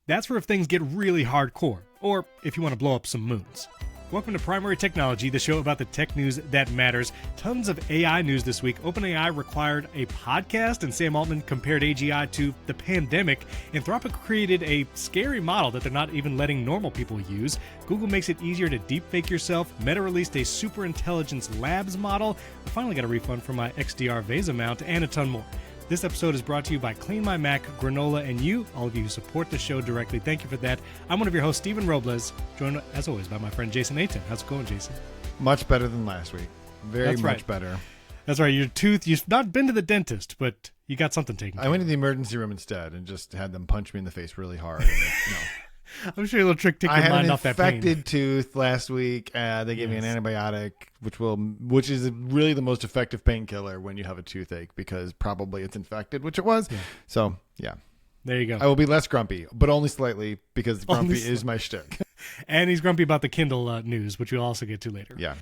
That's for if things get really hardcore, or if you want to blow up some moons. Welcome to Primary Technology, the show about the tech news that matters. Tons of AI news this week. OpenAI required a podcast, and Sam Altman compared AGI to the pandemic. Anthropic created a scary model that they're not even letting normal people use. Google makes it easier to deepfake yourself. Meta released a superintelligence labs model. I finally got a refund for my XDR Vesa mount, and a ton more. This episode is brought to you by CleanMyMac, Granola, and you, all of you who support the show directly. Thank you for that. I'm one of your hosts, Stephen Robles, joined, as always, by my friend Jason Ayton. How's it going, Jason? Much better than last week. That's much right. Better. That's right. Your tooth, you've not been to the dentist, but you got something taken care of. I went to the emergency room instead and just had them punch me in the face really hard. And I'm sure a little trick took your mind off that pain. I had an infected tooth last week. They gave me an antibiotic, which is really the most effective painkiller when you have a toothache because probably it's infected, which it was. Yeah. So, yeah. There you go. I will be less grumpy, but only slightly because grumpy is my shtick. And he's grumpy about the Kindle news, which we'll also get to later. Yeah.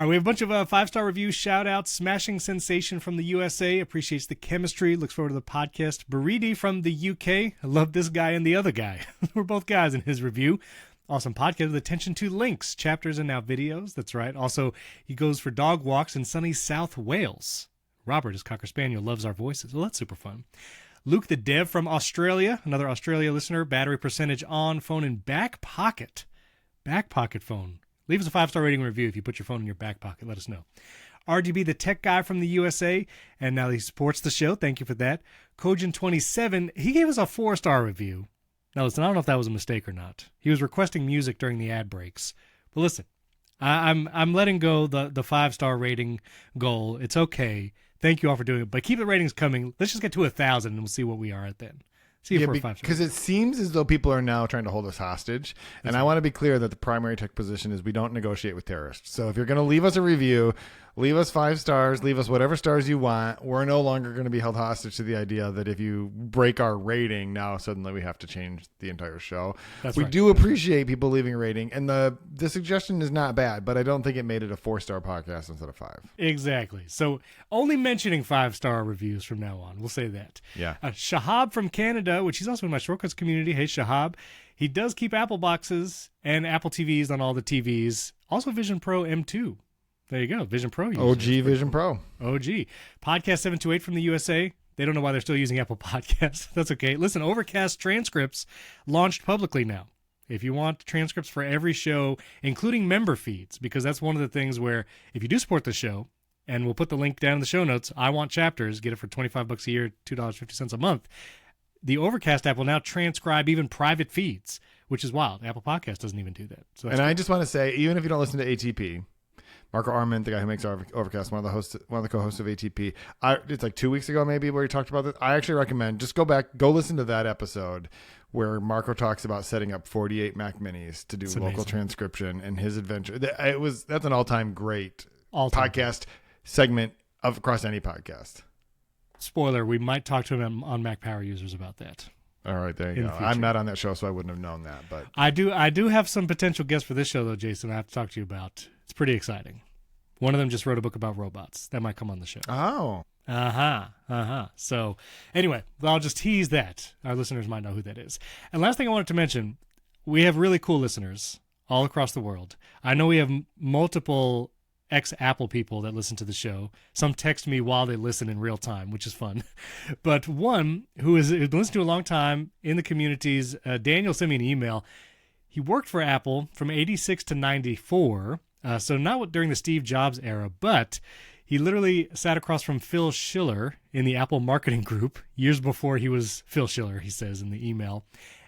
All right, we have a bunch of 5-star reviews, shout-outs. Smashing Sensation from the USA appreciates the chemistry, looks forward to the podcast. Baridi from the UK, I love this guy and the other guy. We're both guys in his review. Awesome podcast with attention to links, chapters, and now videos. That's right. Also, he goes for dog walks in sunny South Wales. Robert, his Cocker Spaniel, loves our voices. Well, that's super fun. Luke the Dev from Australia, another Australia listener. Battery percentage on, phone in back pocket. Back pocket phone. Leave us a 5-star rating review if you put your phone in your back pocket. Let us know. RGB, the tech guy from the USA, and now he supports the show. Thank you for that. Kojin27, he gave us a 4-star review. Now, listen, I don't know if that was a mistake or not. He was requesting music during the ad breaks. But listen, I'm letting go the 5-star rating goal. It's okay. Thank you all for doing it. But keep the ratings coming. Let's just get to 1,000, and we'll see what we are at then. Because it seems as though people are now trying to hold us hostage. And I want to be clear that the primary tech position is we don't negotiate with terrorists. So if you're going to leave us a review, leave us 5 stars, leave us whatever stars you want. We're no longer going to be held hostage to the idea that if you break our rating, now suddenly we have to change the entire show. We do appreciate people leaving a rating. And the suggestion is not bad, but I don't think it made it a 4-star podcast instead of 5. Exactly. So only mentioning 5-star reviews from now on. We'll say that. Yeah. Shahab from Canada, which he's also in my Shortcuts community. Hey, Shahab. He does keep Apple boxes and Apple TVs on all the TVs. Also Vision Pro M2. There you go. Vision Pro users. OG Vision Pro. OG. Podcast 728 from the USA. They don't know why they're still using Apple Podcasts. That's okay. Listen, Overcast transcripts launched publicly now. If you want transcripts for every show, including member feeds, because that's one of the things where if you do support the show, and we'll put the link down in the show notes, I Want Chapters, get it for $25 a year, $2.50 a month. The Overcast app will now transcribe even private feeds, which is wild. Apple Podcast doesn't even do that. So I just want to say, even if you don't listen to ATP, Marco Arment, the guy who makes Overcast, one of the co-hosts of ATP, it's like 2 weeks ago maybe where he talked about this. I actually recommend just go listen to that episode where Marco talks about setting up 48 Mac Minis to do local transcription and his adventure. That's an all-time great podcast segment across any podcast. Spoiler, we might talk to him on Mac Power Users about that. All right, there you go. I'm not on that show, so I wouldn't have known that. But I do have some potential guests for this show, though, Jason, I have to talk to you about. It's pretty exciting. One of them just wrote a book about robots. That might come on the show. Oh. So, anyway, I'll just tease that. Our listeners might know who that is. And last thing I wanted to mention, we have really cool listeners all across the world. I know we have multiple ex-Apple people that listen to the show. Some text me while they listen in real time, which is fun. But one who's been listening to a long time in the communities, Daniel sent me an email. He worked for Apple from 86 to 94, so not during the Steve Jobs era, but he literally sat across from Phil Schiller in the Apple marketing group years before he was Phil Schiller, he says in the email,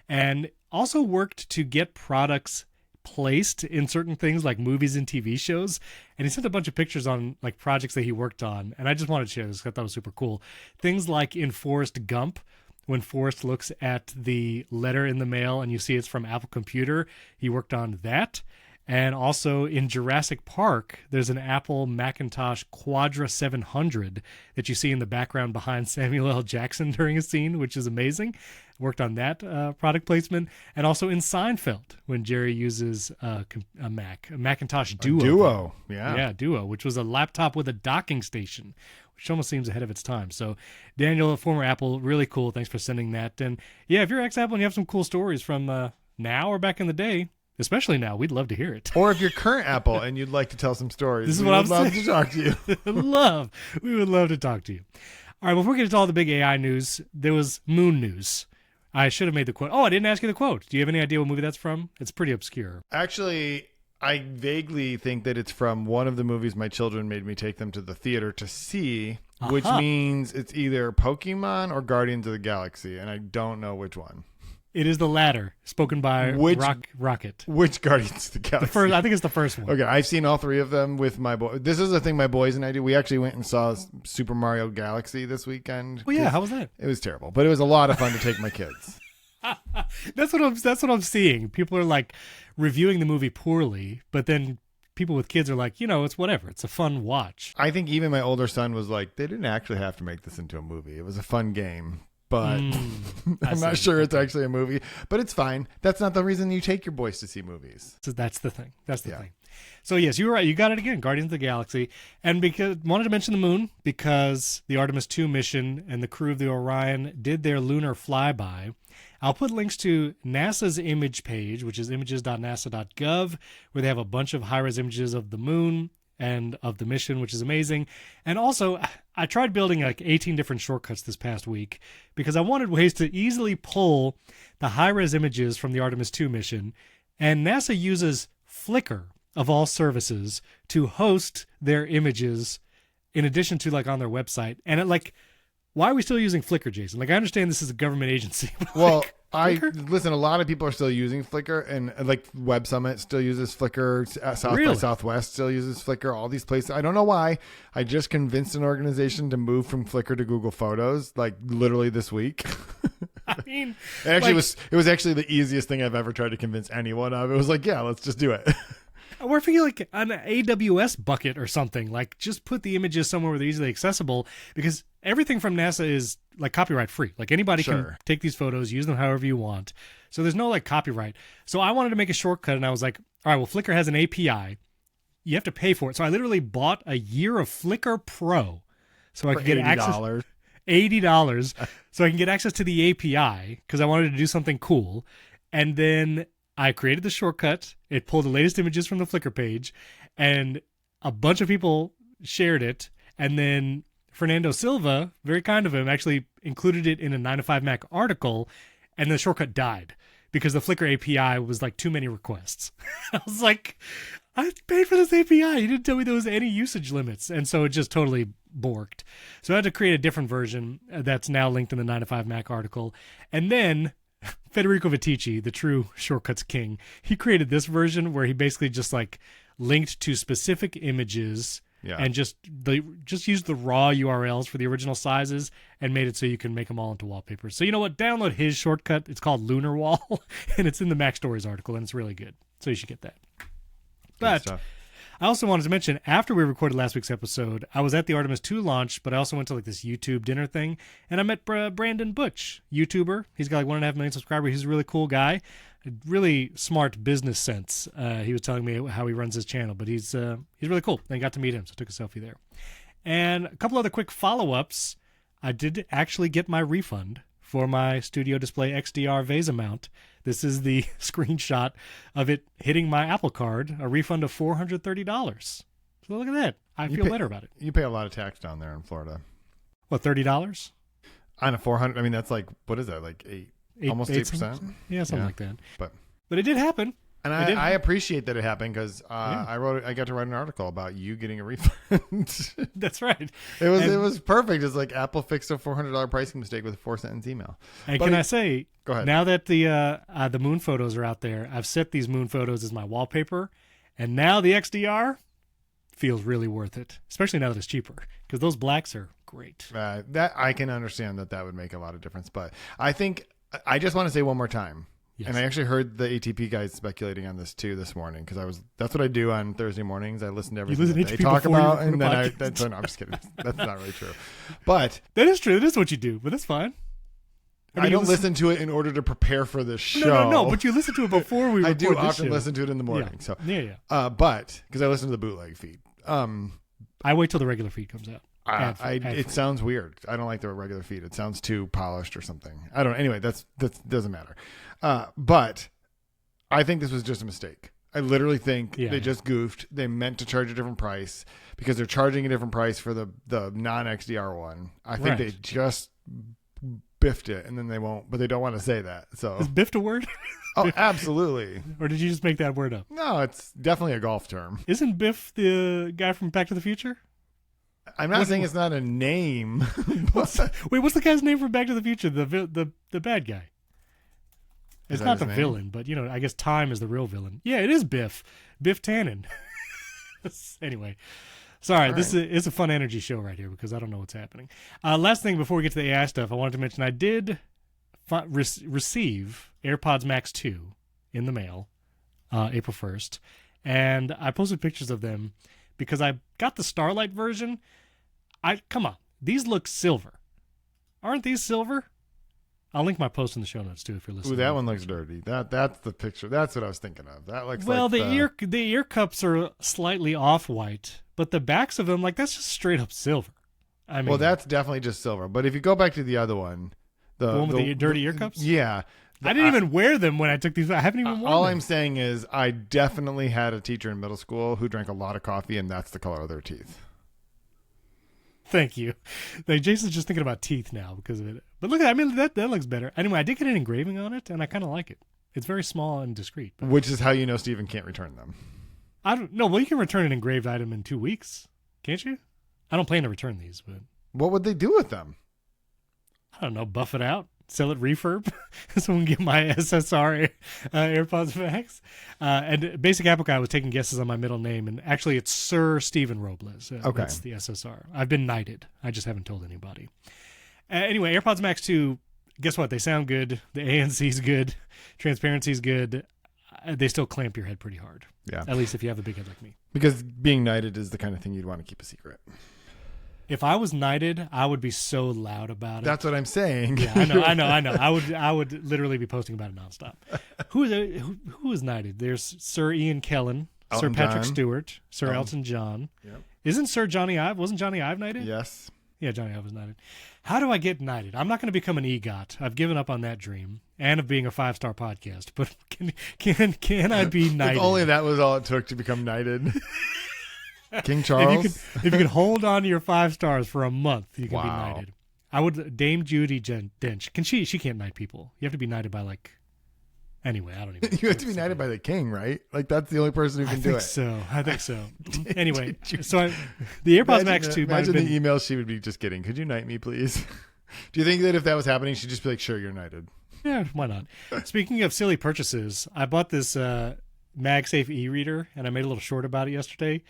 and also worked to get products placed in certain things like movies and TV shows. And he sent a bunch of pictures on like projects that he worked on. And I just wanted to share this because I thought it was super cool. Things like in Forrest Gump, when Forrest looks at the letter in the mail and you see it's from Apple Computer, he worked on that. And also in Jurassic Park, there's an Apple Macintosh Quadra 700 that you see in the background behind Samuel L. Jackson during a scene, which is amazing. Worked on that product placement. And also in Seinfeld, when Jerry uses a Macintosh Duo. Duo, yeah. Yeah, Duo, which was a laptop with a docking station, almost seems ahead of its time. So Daniel, former Apple, really cool. Thanks for sending that. And yeah, if you're ex-Apple and you have some cool stories from now or back in the day, especially now, we'd love to hear it. Or if you're current Apple and you'd like to tell some stories, this is what I'm saying. We'd love to talk to you. We would love to talk to you. All right, before we get into all the big AI news, there was moon news. I should have made the quote. Oh, I didn't ask you the quote. Do you have any idea what movie that's from? It's pretty obscure. Actually, I vaguely think that it's from one of the movies my children made me take them to the theater to see, which means it's either Pokemon or Guardians of the Galaxy, and I don't know which one. It is the latter, spoken by Rocket. Which Guardians of the Galaxy? I think it's the first one. Okay, I've seen all three of them with my boy. This is the thing my boys and I do. We actually went and saw Super Mario Galaxy this weekend. Oh yeah, how was that? It was terrible, but it was a lot of fun to take my kids. That's what I'm seeing. People are like reviewing the movie poorly, but then people with kids are like, it's whatever. It's a fun watch. I think even my older son was like, they didn't actually have to make this into a movie. It was a fun game. But I'm not sure it's actually a movie. But it's fine. That's not the reason you take your boys to see movies. So that's the thing. Thing. So yes, you were right. You got it again. Guardians of the Galaxy. And because wanted to mention the moon because the Artemis II mission and the crew of the Orion did their lunar flyby. I'll put links to NASA's image page, which is images.nasa.gov, where they have a bunch of high-res images of the moon and of the mission, which is amazing. And also, I tried building like 18 different shortcuts this past week because I wanted ways to easily pull the high-res images from the Artemis II mission. And NASA uses Flickr, of all services, to host their images in addition to like on their website. And why are we still using Flickr, Jason? Like, I understand this is a government agency. Well, listen, a lot of people are still using Flickr, and like Web Summit still uses Flickr, South by Southwest still uses Flickr, all these places. I don't know why. I just convinced an organization to move from Flickr to Google Photos, like literally this week. I mean, it was actually the easiest thing I've ever tried to convince anyone of. It was like, yeah, let's just do it. We're thinking like an AWS bucket or something. Like, just put the images somewhere where they're easily accessible, because everything from NASA is like copyright free. Like, anybody can take these photos, use them however you want. So there's no like copyright. So I wanted to make a shortcut, and I was like, all right, well, Flickr has an API. You have to pay for it. So I literally bought a year of Flickr Pro so I could get access. $80 so I can get access to the API because I wanted to do something cool. And then I created the shortcut. It pulled the latest images from the Flickr page, and a bunch of people shared it. And then Fernando Silva, very kind of him, actually included it in a 9to5Mac article, and the shortcut died because the Flickr API was like too many requests. I was like, I paid for this API. You didn't tell me there was any usage limits. And so it just totally borked. So I had to create a different version that's now linked in the 9to5Mac article. And then Federico Vitici, the true shortcuts king, he created this version where he basically just like linked to specific images and just used the raw URLs for the original sizes and made it so you can make them all into wallpapers. So you know what? Download his shortcut. It's called LunarWall, and it's in the MacStories article, and it's really good. So you should get that. But I also wanted to mention, after we recorded last week's episode, I was at the Artemis II launch, but I also went to like this YouTube dinner thing, and I met Brandon Butch, YouTuber. He's got like 1.5 million subscribers. He's a really cool guy, really smart business sense. He was telling me how he runs his channel, but he's really cool. And I got to meet him, so I took a selfie there. And a couple other quick follow-ups. I did actually get my refund for my Studio Display XDR Vesa mount. This is the screenshot of it hitting my Apple Card, a refund of $430. So look at that. I feel better about it. You pay a lot of tax down there in Florida. What, $30? On a 400, I mean, that's like, what is that, like almost 8%? Yeah, something like that. But it did happen. And I appreciate that it happened because I got to write an article about you getting a refund. That's right. It was perfect. It's like Apple fixed a $400 pricing mistake with a 4-sentence email. And can I say, go ahead. Now that the moon photos are out there, I've set these moon photos as my wallpaper, and now the XDR feels really worth it, especially now that it's cheaper, because those blacks are great. That I can understand that would make a lot of difference, but I think I just want to say one more time. Yes. And I actually heard the ATP guys speculating on this too this morning because that's what I do on Thursday mornings. I listen to everything that they talk about, and then no, I'm just kidding. That's not really true, but that is true. That is what you do, but that's fine. I don't listen to it in order to prepare for this show. No, but you listen to it before we. I do often listen to it in the morning. Yeah. So but because I listen to the bootleg feed. I wait till the regular feed comes out. It sounds weird. I don't like the regular feed. It sounds too polished or something. I don't. Anyway, that doesn't matter. But I think this was just a mistake. I literally think they just goofed. They meant to charge a different price because they're charging a different price for the non-XDR one. I think they just biffed it, and then they won't. But they don't want to say that. So is biffed a word? Oh, absolutely. Or did you just make that word up? No, it's definitely a golf term. Isn't Biff the guy from Back to the Future? I'm not saying it's not a name. What's the guy's name from Back to the Future? The bad guy. It's not the villain, but I guess Time is the real villain. Yeah, it is Biff. Biff Tannen. Anyway, sorry, it's a fun energy show right here because I don't know what's happening. Last thing before we get to the AI stuff, I wanted to mention I did receive AirPods Max 2 in the mail April 1st, and I posted pictures of them because I got the Starlight version. Come on, these look silver. Aren't these silver? I'll link my post in the show notes too if you're listening. Ooh, that one looks dirty. That's the picture. That's what I was thinking of. That looks the ear cups are slightly off white, but the backs of them, that's just straight up silver. I mean, that's definitely just silver. But if you go back to the other one, the one with the dirty ear cups, yeah. I didn't even wear them when I took these. I haven't even worn them. All I'm saying is I definitely had a teacher in middle school who drank a lot of coffee, and that's the color of their teeth. Thank you. Jason's just thinking about teeth now because of it. But look, that looks better. Anyway, I did get an engraving on it, and I kind of like it. It's very small and discreet. Which is how you know Steven can't return them. I don't know. Well, you can return an engraved item in 2 weeks, can't you? I don't plan to return these, but what would they do with them? I don't know. Buff it out. Sell it refurb so we can get my SSR AirPods Max. And Basic Apple Guy was taking guesses on my middle name, and actually it's Sir Stephen Robles. Okay. That's the SSR. I've been knighted. I just haven't told anybody. Anyway, AirPods Max 2, guess what? They sound good. The ANC's good. Transparency's good. They still clamp your head pretty hard. Yeah. At least if you have a big head like me. Because being knighted is the kind of thing you'd want to keep a secret. If I was knighted, I would be so loud about it. That's what I'm saying. Yeah, I know. I would literally be posting about it nonstop. Who is knighted? There's Sir Ian Kellen, Elton Sir Patrick John. Stewart, Sir Elton John. Yep. Isn't Sir Johnny Ive? Wasn't Johnny Ive knighted? Yes. Yeah, Johnny Ive was knighted. How do I get knighted? I'm not going to become an EGOT. I've given up on that dream and of being a 5-star podcast. But can I be knighted? If only that was all it took to become knighted. King Charles. If you could hold on to your 5 stars for a month, you can be knighted. I would. Dame Judi Dench. She can't knight people. You have to be knighted by Anyway, I don't even. You have to be knighted by the king, right? That's the only person who can do it. I think so. Anyway, so the AirPods Max 2 might have imagine been the email she would be just getting. Could you knight me, please? Do you think that if that was happening, she'd just be like, "Sure, you're knighted." Yeah, why not? Speaking of silly purchases, I bought this MagSafe e-reader, and I made a little short about it yesterday.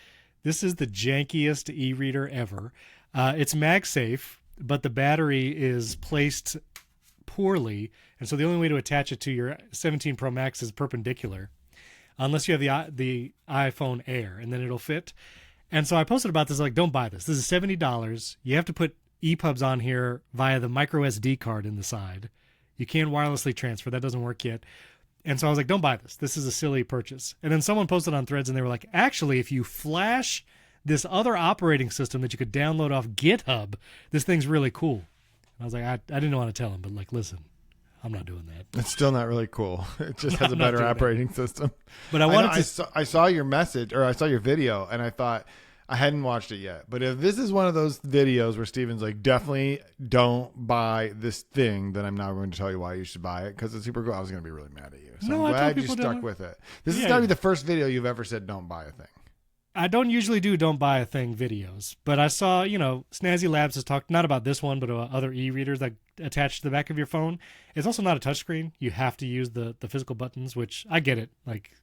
This is the jankiest e-reader ever. It's MagSafe, but the battery is placed poorly, and so the only way to attach it to your 17 Pro Max is perpendicular, unless you have the iPhone Air, and then it'll fit. And so I posted about this, don't buy this. This is $70. You have to put EPUBs on here via the micro SD card in the side. You can wirelessly transfer. That doesn't work yet. And so I was like, don't buy this. This is a silly purchase. And then someone posted on Threads and they were like, actually, if you flash this other operating system that you could download off GitHub, this thing's really cool. And I was like, I didn't want to tell him, but listen, I'm not doing that. It's still not really cool. It just has a better operating system. But I saw your message, or I saw your video, and I thought, I hadn't watched it yet. But if this is one of those videos where Steven's like, definitely don't buy this thing, then I'm not going to tell you why you should buy it because it's super cool. I was going to be really mad at you. So No, I'm I tell glad you people stuck don't. with it. This has got to be the first video you've ever said don't buy a thing. I don't usually do don't buy a thing videos, but I saw, Snazzy Labs has talked not about this one, but about other e-readers that attach to the back of your phone. It's also not a touchscreen. You have to use the physical buttons, which I get it.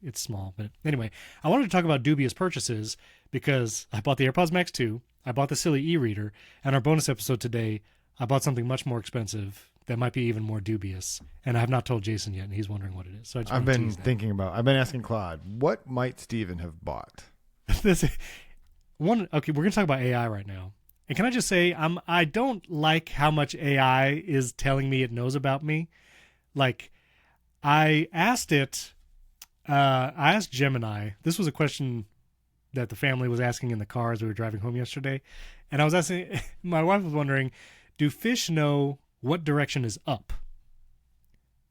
It's small. But anyway, I wanted to talk about dubious purchases because I bought the AirPods Max 2. I bought the silly e-reader. And our bonus episode today, I bought something much more expensive that might be even more dubious. And I have not told Jason yet, and he's wondering what it is. So I've been asking Claude, what might Steven have bought? Okay, we're going to talk about AI right now. And can I just say, I don't like how much AI is telling me it knows about me. I asked Gemini, this was a question that the family was asking in the car as we were driving home yesterday. And I was asking, my wife was wondering, do fish know what direction is up?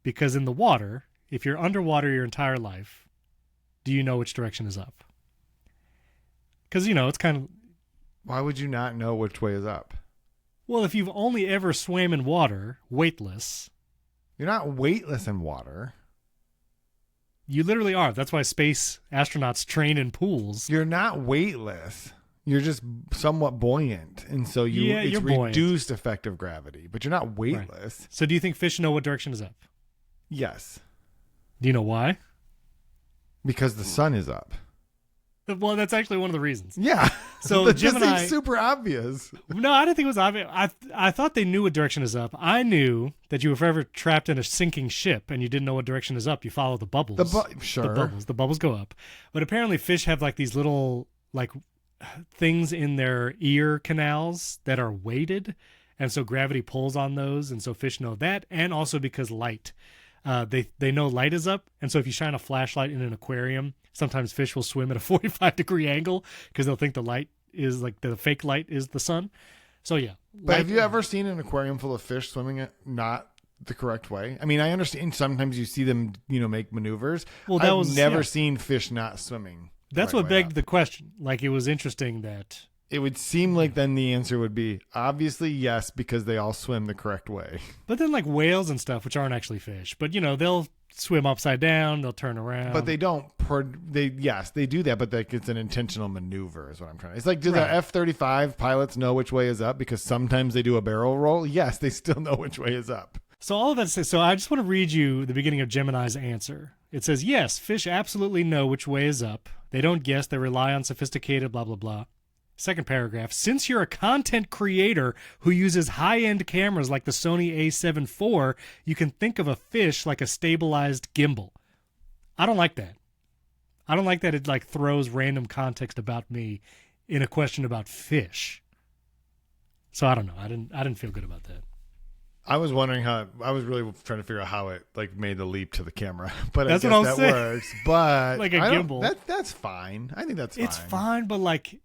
Because in the water, if you're underwater your entire life, do you know which direction is up? Because, it's kind of... Why would you not know which way is up? Well, if you've only ever swam in water, weightless... You're not weightless in water. You literally are. That's why space astronauts train in pools. You're not weightless. You're just somewhat buoyant. And so it's reduced effective gravity. But you're not weightless. Right. So do you think fish know what direction is up? Yes. Do you know why? Because the sun is up. Well, that's actually one of the reasons. Yeah. So Gemini... This seems super obvious. No, I didn't think it was obvious. I thought they knew what direction is up. I knew that you were forever trapped in a sinking ship and you didn't know what direction is up. You follow the bubbles. Sure. The bubbles go up. But apparently fish have like these little like things in their ear canals that are weighted. And so gravity pulls on those. And so fish know that. And also because light. They know light is up. And so if you shine a flashlight in an aquarium, sometimes fish will swim at a 45-degree angle because they'll think the light is like the fake light is the sun. So, yeah. But have you ever seen an aquarium full of fish swimming it not the correct way? I mean, I understand sometimes you see them, make maneuvers. Well, I've never seen fish not swimming. That's what begged the question. Like, it was interesting that... It would seem like then the answer would be obviously yes, because they all swim the correct way. But then like whales and stuff, which aren't actually fish, but they'll swim upside down, they'll turn around. But they don't. They do that, but it's an intentional maneuver is what I'm trying to. It's like, do the F-35 pilots know which way is up because sometimes they do a barrel roll? Yes, they still know which way is up. So all of that says, so I just want to read you the beginning of Gemini's answer. It says, yes, fish absolutely know which way is up. They don't guess, they rely on sophisticated blah, blah, blah. Second paragraph, since you're a content creator who uses high-end cameras like the Sony a7 IV, you can think of a fish like a stabilized gimbal. I don't like that. I don't like that it like throws random context about me in a question about fish. So I don't know. I didn't feel good about that. I was wondering I was really trying to figure out how it like made the leap to the camera, but that's I guess that works. But like a gimbal, that's fine. I think that's fine. It's fine, but like.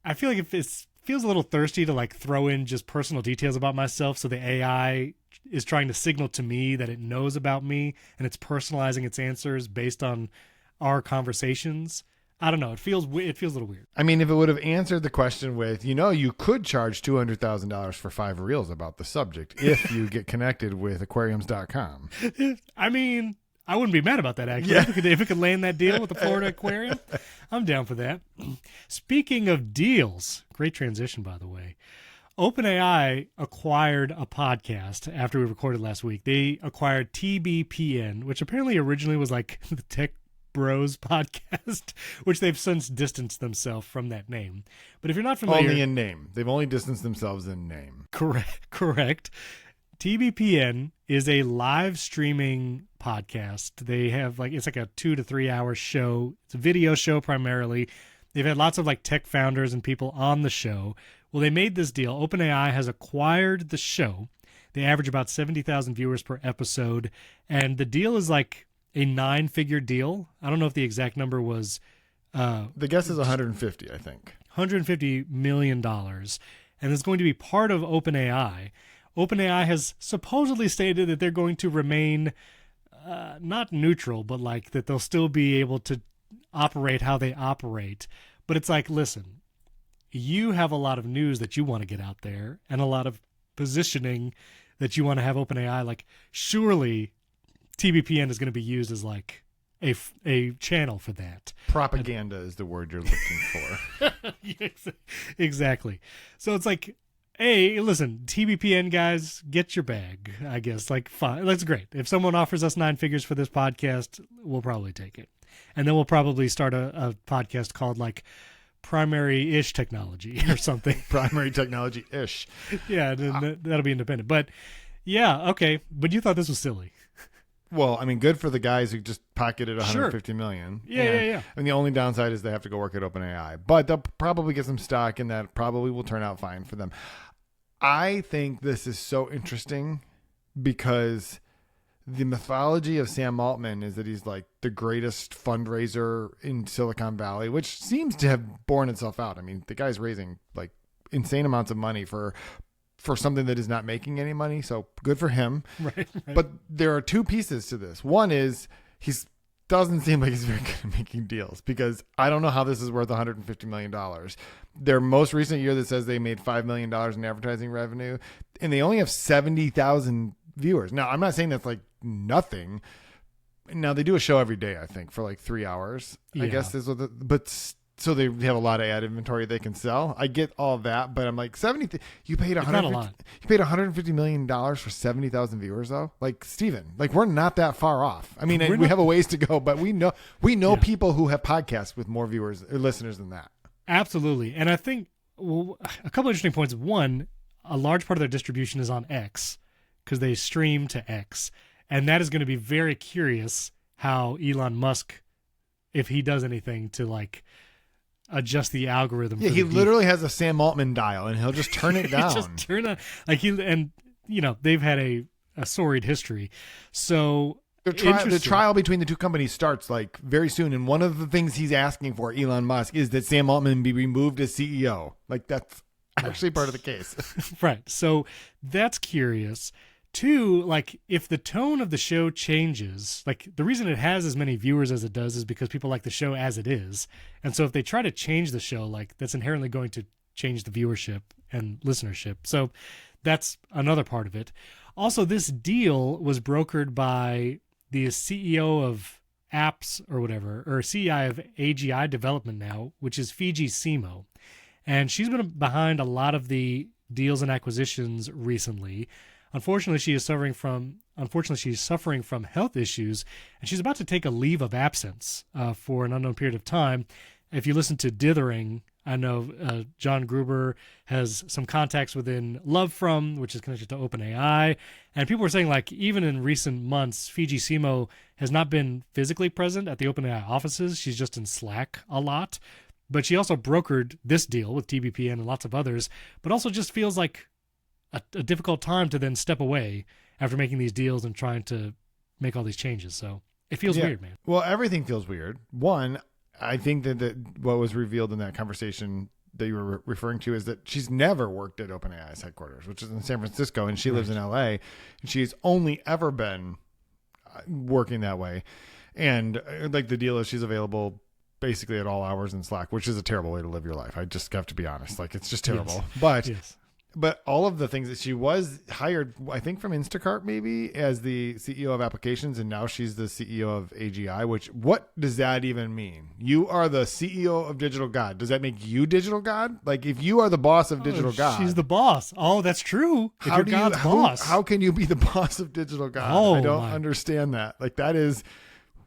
I feel like it feels a little thirsty to like throw in just personal details about myself. So the AI is trying to signal to me that it knows about me and it's personalizing its answers based on our conversations. I don't know. It feels a little weird. I mean, if it would have answered the question with, you could charge $200,000 for 5 reels about the subject if you get connected with aquariums.com. I mean, I wouldn't be mad about that, actually. Yeah. If it could land that deal with the Florida Aquarium, I'm down for that. Speaking of deals, great transition, by the way. OpenAI acquired a podcast after we recorded last week. They acquired TBPN, which apparently originally was like the Tech Bros podcast, which they've since distanced themselves from that name. But if you're not familiar... Only in name. They've only distanced themselves in name. Correct. TBPN is a live streaming podcast. They have it's like a 2 to 3 hour show. It's a video show primarily. They've had lots of like tech founders and people on the show. Well, they made this deal. OpenAI has acquired the show. They average about 70,000 viewers per episode. And the deal is like a 9-figure deal. I don't know if the exact number was... the guess is 150, I think. $150 million. And it's going to be part of OpenAI. OpenAI has supposedly stated that they're going to remain not neutral, but like that they'll still be able to operate how they operate. But it's like, listen, you have a lot of news that you want to get out there and a lot of positioning that you want to have OpenAI. Like, surely TBPN is going to be used as like a channel for that. Propaganda is the word you're looking for. Exactly. So it's like, hey, listen, TBPN guys, get your bag, I guess. Like, fine. That's great. If someone offers us 9 figures for this podcast, we'll probably take it. And then we'll probably start a podcast called like Primary-ish Technology or something. Primary Technology-ish. Yeah, that'll be independent. But yeah, okay. But you thought this was silly. Well, I mean, good for the guys who just pocketed $150 million. Yeah. And the only downside is they have to go work at OpenAI. But they'll probably get some stock, and that probably will turn out fine for them. I think this is so interesting because the mythology of Sam Altman is that he's like the greatest fundraiser in Silicon Valley, which seems to have borne itself out. I mean, the guy's raising like insane amounts of money for something that is not making any money. So good for him. Right. But there are two pieces to this. One is doesn't seem like he's very good at making deals, because I don't know how this is worth $150 million. Their most recent year that says they made $5 million in advertising revenue, and they only have 70,000 viewers. Now, I'm not saying that's like nothing. Now, they do a show every day, I think, for like 3 hours, I guess is what so they have a lot of ad inventory they can sell. I get all that, but I'm like, you paid $150 million for 70,000 viewers though. Like, Steven, like, we're not that far off. I mean, we have a ways to go, but we know people who have podcasts with more viewers or listeners than that. Absolutely. And I think a couple of interesting points. One, a large part of their distribution is on X, because they stream to X. And that is going to be very curious how Elon Musk, if he does anything to like adjust the algorithm. Yeah, he literally has a Sam Altman dial, and he'll just turn it down. Just turn on, like, they've had a storied history. So the trial between the two companies starts like very soon, and one of the things he's asking for, Elon Musk, is that Sam Altman be removed as CEO. Like, that's actually part of the case. Right. So that's curious. Two, like, if the tone of the show changes, like, the reason it has as many viewers as it does is because people like the show as it is. And so if they try to change the show, like, that's inherently going to change the viewership and listenership. So that's another part of it. Also, this deal was brokered by the CEO of apps or whatever, or CEO of AGI development now, which is Fiji Simo. And she's been behind a lot of the deals and acquisitions recently. Unfortunately, she's suffering from health issues, and she's about to take a leave of absence for an unknown period of time. If you listen to Dithering, I know John Gruber has some contacts within LoveFrom, which is connected to OpenAI, and people were saying, like, even in recent months, Fiji Simo has not been physically present at the OpenAI offices. She's just in Slack a lot, but she also brokered this deal with TBPN and lots of others, but also just feels like a difficult time to then step away after making these deals and trying to make all these changes. So it feels weird, man. Well, everything feels weird. One, I think that what was revealed in that conversation that you were referring to is that she's never worked at OpenAI's headquarters, which is in San Francisco, and she lives in LA, and she's only ever been working that way. And like, the deal is she's available basically at all hours in Slack, which is a terrible way to live your life. I just have to be honest. Like, it's just terrible. Yes. But all of the things that she was hired, I think, from Instacart maybe as the CEO of applications, and now she's the CEO of AGI, which, what does that even mean? You are the CEO of Digital God. Does that make you Digital God? Like, if you are the boss of Digital God. She's the boss. Oh, that's true. If you're God's boss. How can you be the boss of Digital God? I don't understand that. Like, that is...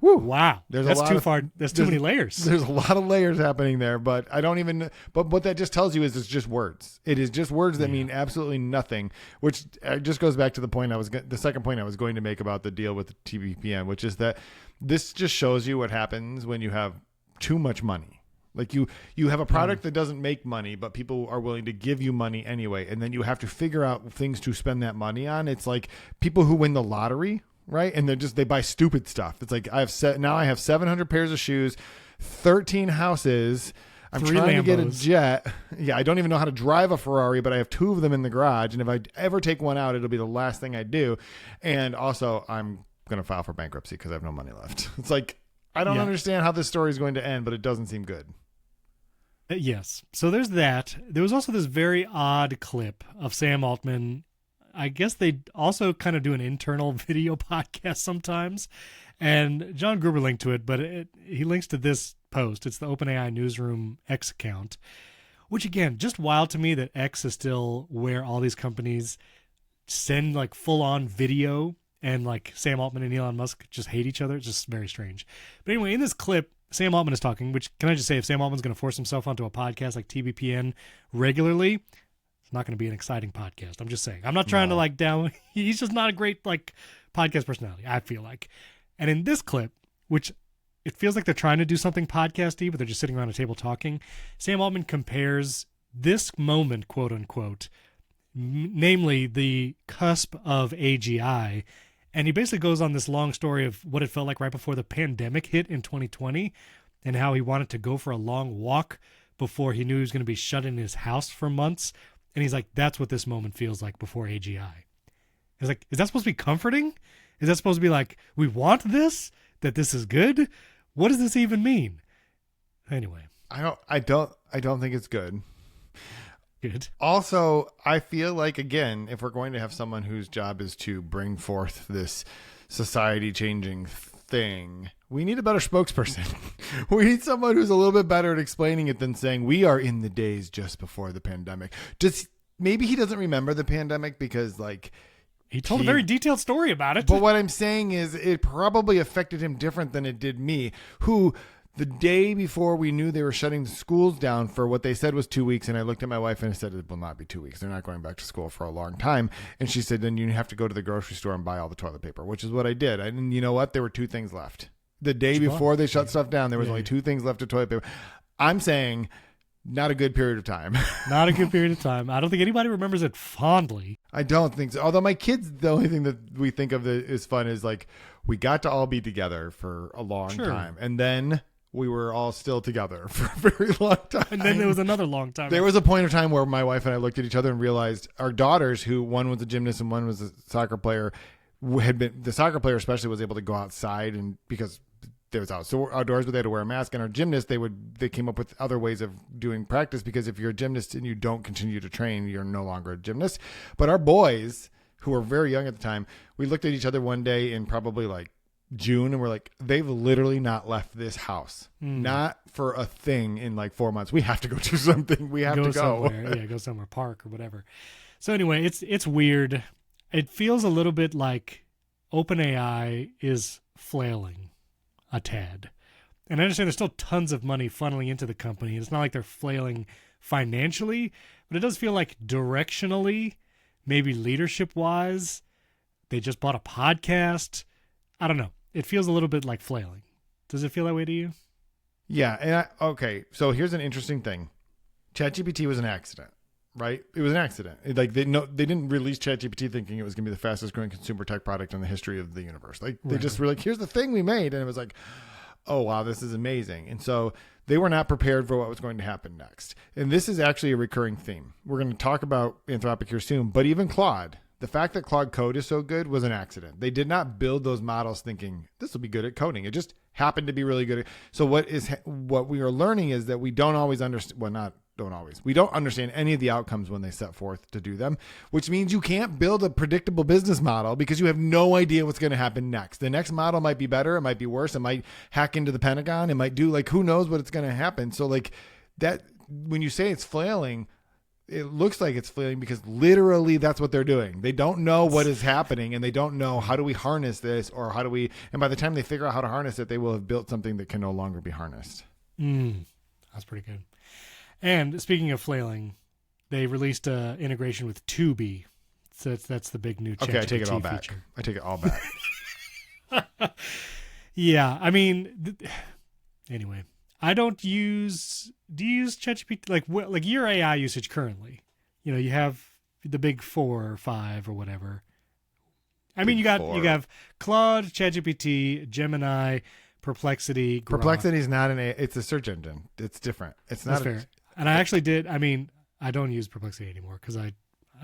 Woo. Wow. That's too far. That's too many layers. There's a lot of layers happening there, but I don't even, but what that just tells you is it's just words. It is just words that mean absolutely nothing, which just goes back to the second point I was going to make about the deal with TBPN, which is that this just shows you what happens when you have too much money. Like, you have a product that doesn't make money, but people are willing to give you money anyway. And then you have to figure out things to spend that money on. It's like people who win the lottery. Right. And they buy stupid stuff. It's like, I have 700 pairs of shoes, 13 houses. I'm trying to get a jet. Yeah. I don't even know how to drive a Ferrari, but I have 2 of them in the garage. And if I ever take one out, it'll be the last thing I do. And also, I'm going to file for bankruptcy because I have no money left. It's like, I don't understand how this story is going to end, but it doesn't seem good. Yes. So there's that. There was also this very odd clip of Sam Altman. I guess they also kind of do an internal video podcast sometimes. And John Gruber linked to it, but he links to this post. It's the OpenAI Newsroom X account, which, again, just wild to me that X is still where all these companies send like full-on video, and like Sam Altman and Elon Musk just hate each other. It's just very strange. But anyway, in this clip, Sam Altman is talking, which, can I just say, if Sam Altman's going to force himself onto a podcast like TBPN regularly, not going to be an exciting podcast. I'm just saying. I'm not trying to like down. He's just not a great like podcast personality, I feel like. And in this clip, which it feels like they're trying to do something podcasty, but they're just sitting around a table talking, Sam Altman compares this moment, quote unquote, namely the cusp of AGI, And he basically goes on this long story of what it felt like right before the pandemic hit in 2020 and how he wanted to go for a long walk before he knew he was going to be shut in his house for months. And he's like, that's what this moment feels like before AGI. He's like, is that supposed to be comforting? Is that supposed to be like, we want this? That this is good? What does this even mean? Anyway. I don't think it's good. Good. Also, I feel like, again, if we're going to have someone whose job is to bring forth this society-changing thing, we need a better spokesperson. We need someone who's a little bit better at explaining it than saying, we are in the days just before the pandemic. Maybe he doesn't remember the pandemic because, like... He told a very detailed story about it. But what I'm saying is it probably affected him different than it did me, who... The day before we knew they were shutting the schools down for what they said was 2 weeks, and I looked at my wife and I said, it will not be 2 weeks. They're not going back to school for a long time. And she said, then you have to go to the grocery store and buy all the toilet paper, which is what I did. And you know what? There were 2 things left. The day before they shut stuff down, there was only 2 things left of toilet paper. I'm saying not a good period of time. Not a good period of time. I don't think anybody remembers it fondly. I don't think so. Although my kids, the only thing that we think of that is fun is like we got to all be together for a long time. And then... we were all still together for a very long time. And then there was another long time. There was a point of time where my wife and I looked at each other and realized our daughters, who one was a gymnast and one was a soccer player, the soccer player especially was able to go outside, and because there was outdoors, but they had to wear a mask. And our gymnast, they came up with other ways of doing practice, because if you're a gymnast and you don't continue to train, you're no longer a gymnast. But our boys, who were very young at the time, we looked at each other one day in probably like June, and we're like, they've literally not left this house, not for a thing in like 4 months. We have to go do something. We have to go somewhere. Yeah, go somewhere, park or whatever. So anyway, it's weird. It feels a little bit like OpenAI is flailing a tad. And I understand there's still tons of money funneling into the company. It's not like they're flailing financially, but it does feel like directionally, maybe leadership wise, they just bought a podcast. I don't know. It feels a little bit like flailing. Does it feel that way to you? Yeah. And okay. So here's an interesting thing. ChatGPT was an accident, right? It was an accident. They didn't release ChatGPT thinking it was going to be the fastest growing consumer tech product in the history of the universe. Like they just were like, here's the thing we made. And it was like, oh, wow, this is amazing. And so they were not prepared for what was going to happen next. And this is actually a recurring theme. We're going to talk about Anthropic here soon, but even Claude. The fact that Claude Code is so good was an accident. They did not build those models thinking this will be good at coding. It just happened to be really good. So what we are learning is that we don't always understand. Well, we don't understand any of the outcomes when they set forth to do them, which means you can't build a predictable business model because you have no idea what's going to happen next. The next model might be better. It might be worse. It might hack into the Pentagon. It might do like, who knows what it's going to happen. So like that, when you say it's flailing, it looks like it's flailing because literally that's what they're doing. They don't know what is happening, and they don't know how do we harness this, or how do we, and by the time they figure out how to harness it, they will have built something that can no longer be harnessed. That's pretty good. And speaking of flailing, they released an integration with Tubi. So that's the big new ChatGPT Okay, I take it all back. feature. I take it all back. Yeah, I mean, anyway. I don't use. Do you use ChatGPT? Like your AI usage currently? You know, you have the big 4 or 5 or whatever. I mean, you have Claude, ChatGPT, Gemini, Perplexity. Grok. Perplexity is not it's a search engine. It's different. It's not. That's fair. And I actually did. I mean, I don't use Perplexity anymore because I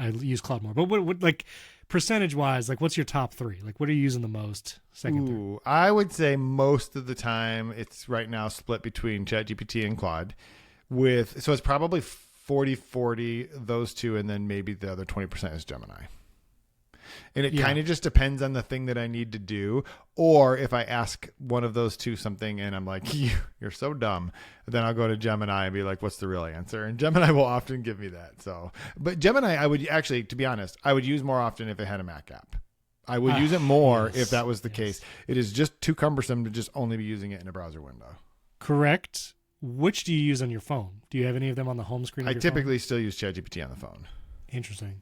use Claude more. But what like percentage wise, like what's your top 3? Like what are you using the most? Second, third? I would say most of the time it's right now split between ChatGPT and Claude. So it's probably 40-40 those two, and then maybe the other 20% is Gemini. And it kind of just depends on the thing that I need to do. Or if I ask one of those two something and I'm like, you're so dumb, then I'll go to Gemini and be like, what's the real answer? And Gemini will often give me that. So, but Gemini, I would actually, to be honest, I would use more often if it had a Mac app. I would use it more if that was the case. It is just too cumbersome to just only be using it in a browser window. Correct. Which do you use on your phone? Do you have any of them on the home screen? I typically still use ChatGPT on the phone. Interesting.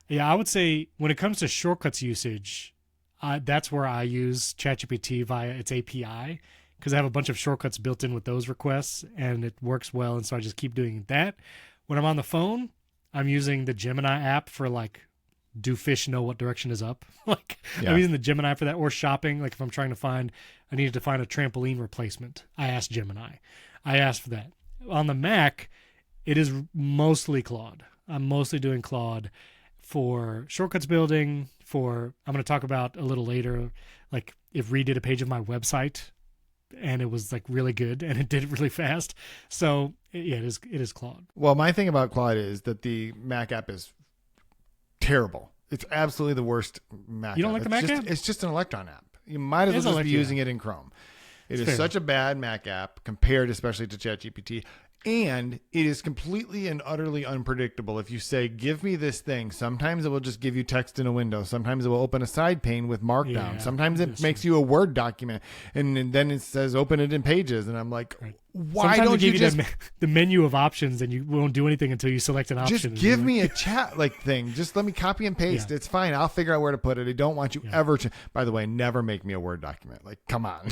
Yeah, I would say when it comes to shortcuts usage, that's where I use ChatGPT via its API because I have a bunch of shortcuts built in with those requests, and it works well, and so I just keep doing that. When I'm on the phone, I'm using the Gemini app for like do fish know what direction is up? Like Yeah. I'm using the Gemini for that, or shopping. Like if I'm trying to I needed to find a trampoline replacement. I asked Gemini. I asked for that. On the Mac, it is mostly Claude. I'm mostly doing Claude for shortcuts building, I'm going to talk about a little later, like if redid a page of my website and it was like really good and it did it really fast. So yeah, it is Claude. Well, my thing about Claude is that the Mac app is terrible. It's absolutely the worst Mac app. You don't like the Mac app? It's just an Electron app. You might as well just be using it in Chrome. It is such a bad Mac app compared especially to ChatGPT. And it is completely and utterly unpredictable. If you say, give me this thing, sometimes it will just give you text in a window. Sometimes it will open a side pane with Markdown. Yeah, sometimes it makes you a Word document. And then it says, open it in Pages. And I'm like, why Sometimes don't you just... the menu of options and you won't do anything until you select an option? Just give me a chat thing. Just let me copy and paste. Yeah. It's fine. I'll figure out where to put it. I don't want you ever to... By the way, never make me a Word document. Like, come on.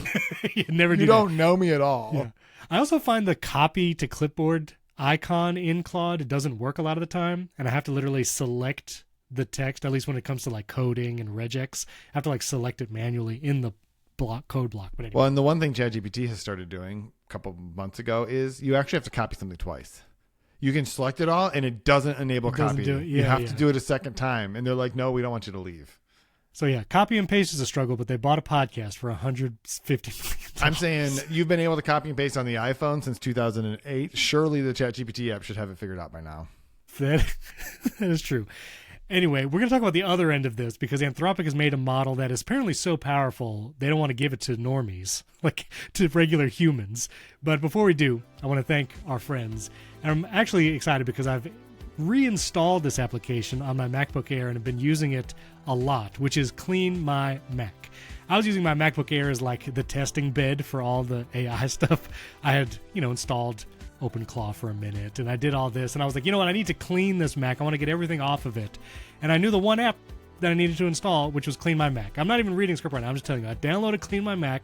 You don't know me at all. Yeah. I also find the copy to clipboard icon in Claude, it doesn't work a lot of the time, and I have to literally select the text, at least when it comes to like coding and regex. I have to like select it manually in the code block. But anyway. Well, and the one thing ChatGPT has started doing a couple months ago is you actually have to copy something twice. You can select it all and it doesn't enable copy. You have to do it a second time, and they're like, no, we don't want you to leave. So yeah, copy and paste is a struggle, but they bought a podcast for $150 million. I'm saying you've been able to copy and paste on the iPhone since 2008. Surely the ChatGPT app should have it figured out by now. That is true. Anyway, we're going to talk about the other end of this because Anthropic has made a model that is apparently so powerful, they don't want to give it to normies, like to regular humans. But before we do, I want to thank our friends. And I'm actually excited because I've reinstalled this application on my MacBook Air and have been using it a lot, which is CleanMyMac. I was using my MacBook Air as like the testing bed for all the AI stuff. I had, installed OpenClaw for a minute and I did all this and I was like, you know what, I need to clean this Mac. I want to get everything off of it. And I knew the one app that I needed to install, which was CleanMyMac. I'm not even reading script right now. I'm just telling you, I downloaded CleanMyMac.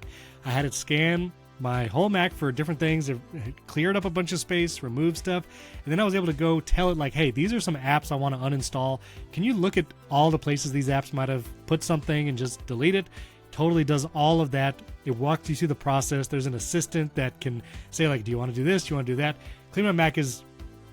I had it scan my whole Mac for different things. It cleared up a bunch of space, removed stuff, and then I was able to go tell it like, hey, these are some apps I want to uninstall. Can you look at all the places these apps might have put something and just delete it? Totally does all of that. It walks you through the process. There's an assistant that can say like, do you want to do this? Do you want to do that? CleanMyMac is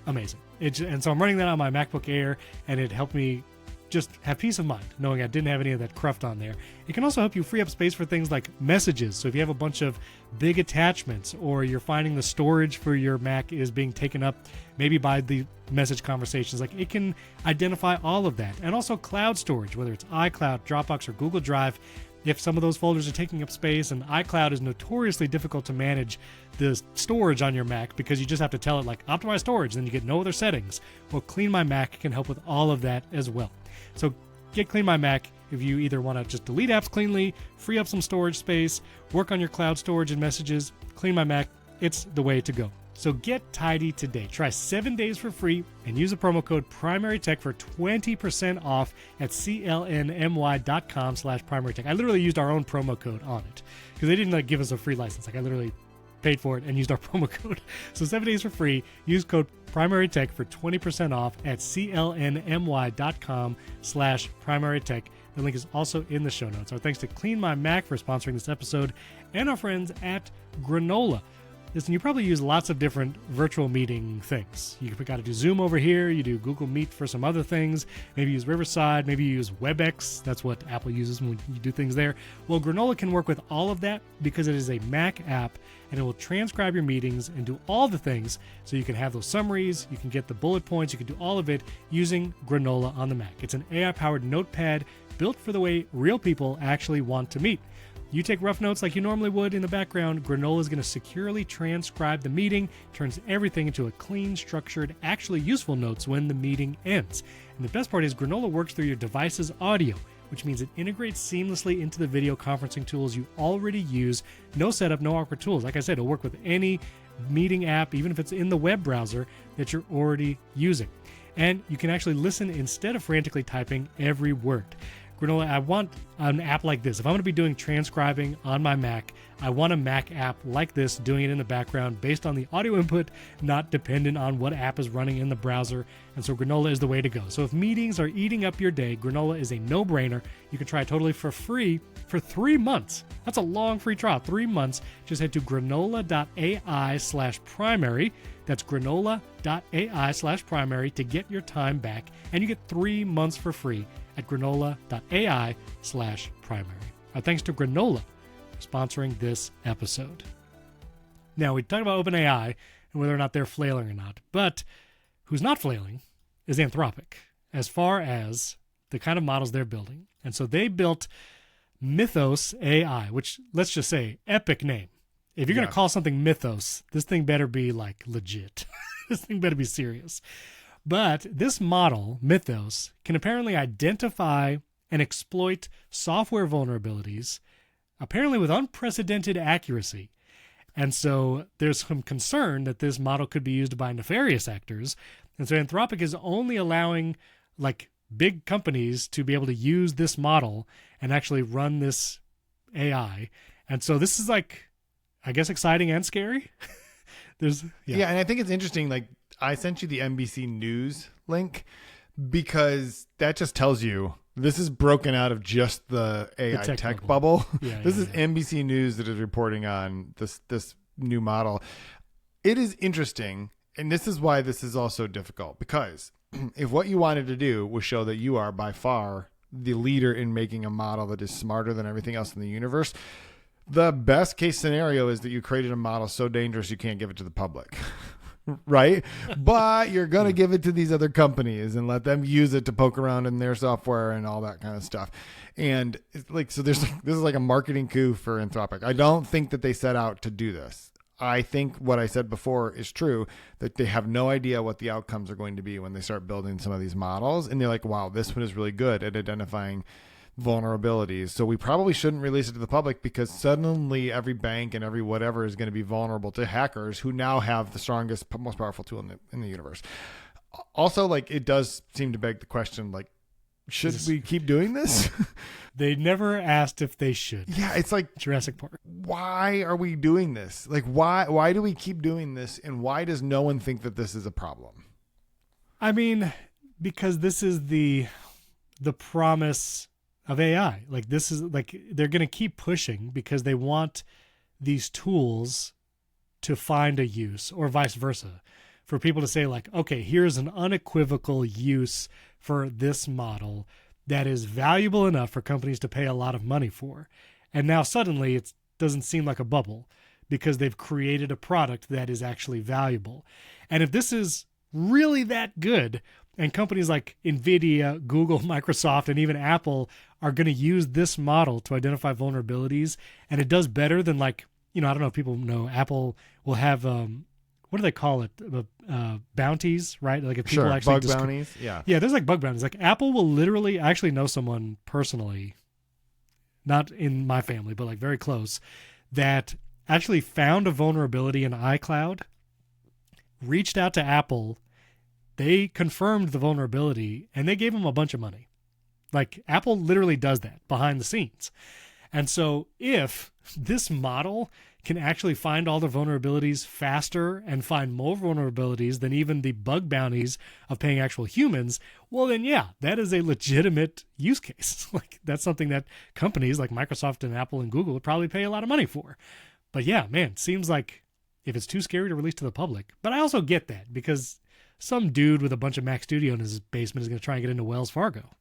amazing. And so I'm running that on my MacBook Air, and it helped me just have peace of mind knowing I didn't have any of that cruft on there. It can also help you free up space for things like messages. So if you have a bunch of big attachments or you're finding the storage for your Mac is being taken up maybe by the message conversations, like it can identify all of that. And also cloud storage, whether it's iCloud, Dropbox, or Google Drive. If some of those folders are taking up space, and iCloud is notoriously difficult to manage the storage on your Mac because you just have to tell it like optimize storage, then you get no other settings. Well, CleanMyMac can help with all of that as well. So get CleanMyMac if you either want to just delete apps cleanly, free up some storage space, work on your cloud storage and messages. CleanMyMac, it's the way to go. So get tidy today. Try 7 days for free and use the promo code PrimaryTech for 20% off at clnmy.com/PrimaryTech. I literally used our own promo code on it because they didn't give us a free license. Like I literally paid for it and used our promo code. So 7 days for free. Use code PrimaryTech for 20% off at clnmy.com/PrimaryTech. The link is also in the show notes. Our thanks to CleanMyMac for sponsoring this episode and our friends at Granola. Listen, you probably use lots of different virtual meeting things. You got to do Zoom over here. You do Google Meet for some other things. Maybe use Riverside. Maybe you use WebEx. That's what Apple uses when you do things there. Well, Granola can work with all of that because it is a Mac app, and it will transcribe your meetings and do all the things so you can have those summaries, you can get the bullet points, you can do all of it using Granola on the Mac. It's an AI-powered notepad built for the way real people actually want to meet. You take rough notes like you normally would in the background, Granola is going to securely transcribe the meeting, turns everything into a clean, structured, actually useful notes when the meeting ends. And the best part is Granola works through your device's audio, which means it integrates seamlessly into the video conferencing tools you already use. No setup, no awkward tools. Like I said, it'll work with any meeting app, even if it's in the web browser that you're already using. And you can actually listen instead of frantically typing every word. Granola, I want an app like this. If I'm going to be doing transcribing on my Mac, I want a Mac app like this doing it in the background based on the audio input, not dependent on what app is running in the browser. And so Granola is the way to go. So if meetings are eating up your day, Granola is a no-brainer. You can try it totally for free for 3 months. That's a long free trial, 3 months. Just head to granola.ai/primary. That's granola.ai/primary to get your time back. And you get 3 months for free at granola.ai/primary. Our thanks to Granola for sponsoring this episode. Now, we talked about OpenAI and whether or not they're flailing or not. But who's not flailing is Anthropic, as far as the kind of models they're building. And so they built Mythos AI, which, let's just say, epic name. If you're going to call something Mythos, this thing better be like legit. This thing better be serious. But this model, Mythos, can apparently identify and exploit software vulnerabilities, apparently with unprecedented accuracy. And so there's some concern that this model could be used by nefarious actors. And so Anthropic is only allowing like big companies to be able to use this model and actually run this AI. And so this is like, I guess, exciting and scary. Yeah, and I think it's interesting. Like, I sent you the NBC News link because that just tells you this is broken out of just the AI tech bubble. This is NBC News that is reporting on this new model. It is interesting, and this is why this is also difficult, because if what you wanted to do was show that you are by far the leader in making a model that is smarter than everything else in the universe, the best case scenario is that you created a model so dangerous you can't give it to the public. Right? But you're going to give it to these other companies and let them use it to poke around in their software and all that kind of stuff. And it's like, so this is like a marketing coup for Anthropic. I don't think that they set out to do this. I think what I said before is true, that they have no idea what the outcomes are going to be when they start building some of these models. And they're like, wow, this one is really good at identifying vulnerabilities, so we probably shouldn't release it to the public, because suddenly every bank and every whatever is going to be vulnerable to hackers who now have the strongest, most powerful tool in the universe. Also, like, it does seem to beg the question, like, should we keep doing this? They never asked if they should. Yeah, it's like Jurassic Park. Why are we doing this? Like, why do we keep doing this, and why does no one think that this is a problem? I mean, because this is the promise of AI. Like, this is like, they're going to keep pushing because they want these tools to find a use, or vice versa, for people to say like, okay, here's an unequivocal use for this model that is valuable enough for companies to pay a lot of money for. And now suddenly it doesn't seem like a bubble because they've created a product that is actually valuable. And if this is really that good, and companies like NVIDIA, Google, Microsoft, and even Apple are going to use this model to identify vulnerabilities, and it does better than, like, I don't know if people know, Apple will have, what do they call it? Bounties, right? Like, if people actually bug bounties. Yeah. Yeah, there's like bug bounties. Like, Apple will literally, I actually know someone personally, not in my family, but like very close, that actually found a vulnerability in iCloud, reached out to Apple, they confirmed the vulnerability, and they gave them a bunch of money. Like, Apple literally does that behind the scenes. And so if this model can actually find all the vulnerabilities faster and find more vulnerabilities than even the bug bounties of paying actual humans, well, then, yeah, that is a legitimate use case. Like, that's something that companies like Microsoft and Apple and Google would probably pay a lot of money for. But yeah, man, seems like if it's too scary to release to the public. But I also get that, because some dude with a bunch of Mac Studio in his basement is going to try and get into Wells Fargo.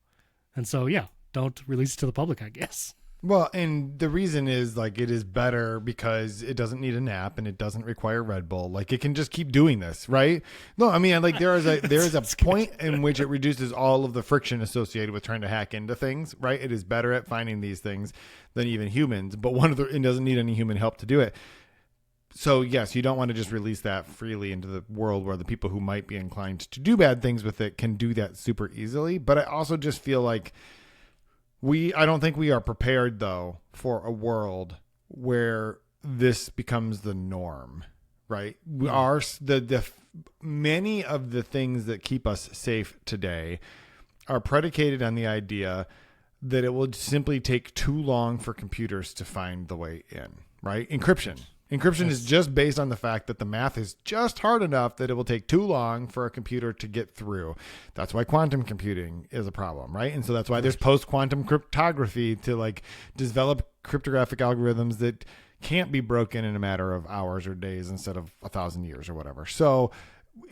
And so, yeah, don't release it to the public, I guess. Well, and the reason is, like, it is better because it doesn't need a nap and it doesn't require Red Bull. Like, it can just keep doing this, right? No, I mean, like, there is a point in which it reduces all of the friction associated with trying to hack into things, right? It is better at finding these things than even humans, but it doesn't need any human help to do it. So, yes, you don't want to just release that freely into the world where the people who might be inclined to do bad things with it can do that super easily. But I also just feel like I don't think we are prepared, though, for a world where this becomes the norm, right? We are many of the things that keep us safe today are predicated on the idea that it will simply take too long for computers to find the way in, right? Encryption. Encryption is just based on the fact that the math is just hard enough that it will take too long for a computer to get through. That's why quantum computing is a problem, right? And so that's why there's post-quantum cryptography to like develop cryptographic algorithms that can't be broken in a matter of hours or days instead of 1,000 years or whatever. So,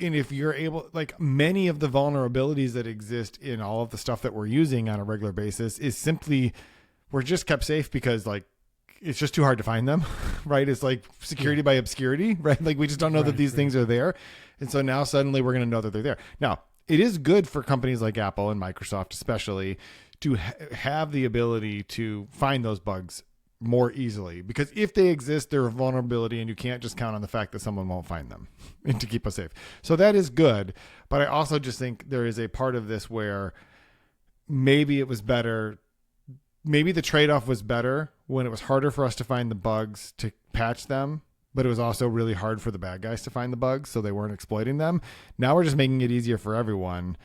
and if you're able, like many of the vulnerabilities that exist in all of the stuff that we're using on a regular basis is simply, we're just kept safe because like, it's just too hard to find them, right? It's like security by obscurity, right? Like we just don't know that these things are there. And so now suddenly we're going to know that they're there. Now, it is good for companies like Apple and Microsoft, especially, to have the ability to find those bugs more easily, because if they exist, they're a vulnerability and you can't just count on the fact that someone won't find them and to keep us safe. So that is good. But I also just think there is a part of this where maybe it was better. Maybe the trade-off was better when it was harder for us to find the bugs to patch them, but it was also really hard for the bad guys to find the bugs, so they weren't exploiting them. Now we're just making it easier for everyone.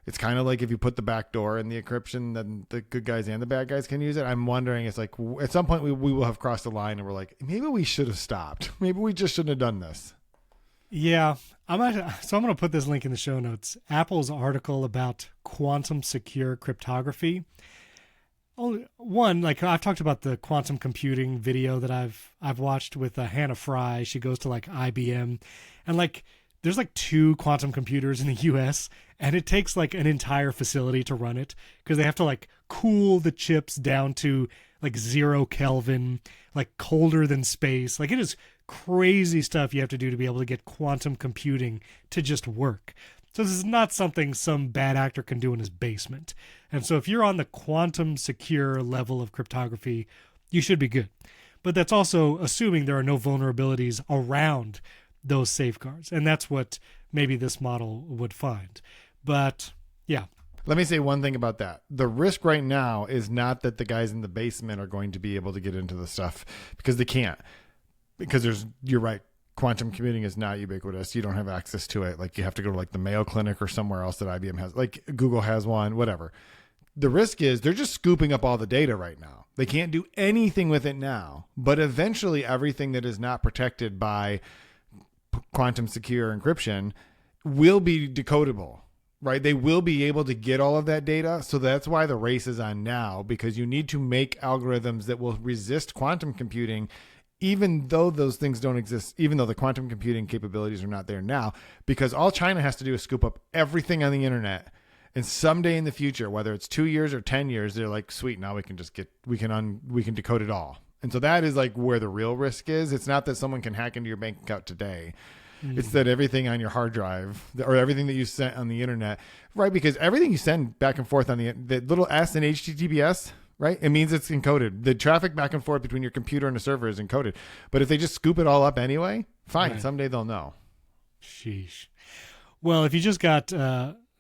It's kind of like if you put the back door in the encryption, then the good guys and the bad guys can use it. I'm wondering, it's like at some point we will have crossed the line and we're like, maybe we should have stopped. Maybe we just shouldn't have done this. Yeah. I'm going to put this link in the show notes. Apple's article about quantum secure cryptography. One, like I've talked about the quantum computing video that I've watched with Hannah Fry. She goes to like IBM, and like there's like 2 quantum computers in the US, and it takes like an entire facility to run it because they have to like cool the chips down to like 0 Kelvin, like colder than space. Like it is crazy stuff you have to do to be able to get quantum computing to just work. So this is not something some bad actor can do in his basement. And so if you're on the quantum secure level of cryptography, you should be good. But that's also assuming there are no vulnerabilities around those safeguards. And that's what maybe this model would find. But yeah. Let me say one thing about that. The risk right now is not that the guys in the basement are going to be able to get into the stuff, because they can't. Because you're right. Quantum computing is not ubiquitous. You don't have access to it. Like you have to go to like the Mayo Clinic or somewhere else that IBM has, like Google has one, whatever. The risk is they're just scooping up all the data right now. They can't do anything with it now, but eventually everything that is not protected by quantum secure encryption will be decodable, right? They will be able to get all of that data. So that's why the race is on now, because you need to make algorithms that will resist quantum computing, even though those things don't exist, even though the quantum computing capabilities are not there now, because all China has to do is scoop up everything on the internet. And someday in the future, whether it's 2 years or 10 years, they're like, sweet, now we can decode it all. And so that is like where the real risk is. It's not that someone can hack into your bank account today. It's that everything on your hard drive or everything that you sent on the internet, right? Because everything you send back and forth on the little S in HTTPS, right? It means it's encoded. The traffic back and forth between your computer and the server is encoded. But if they just scoop it all up anyway, fine. Right. Someday they'll know. Sheesh. Well, if you just got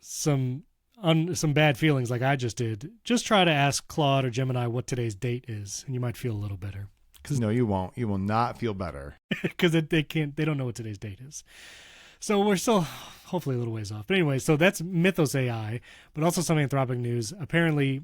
some bad feelings like I just did, just try to ask Claude or Gemini what today's date is, and you might feel a little better. No, you won't. You will not feel better. Because they don't know what today's date is. So we're still hopefully a little ways off. But anyway, so that's Mythos AI, but also some Anthropic news. Apparently,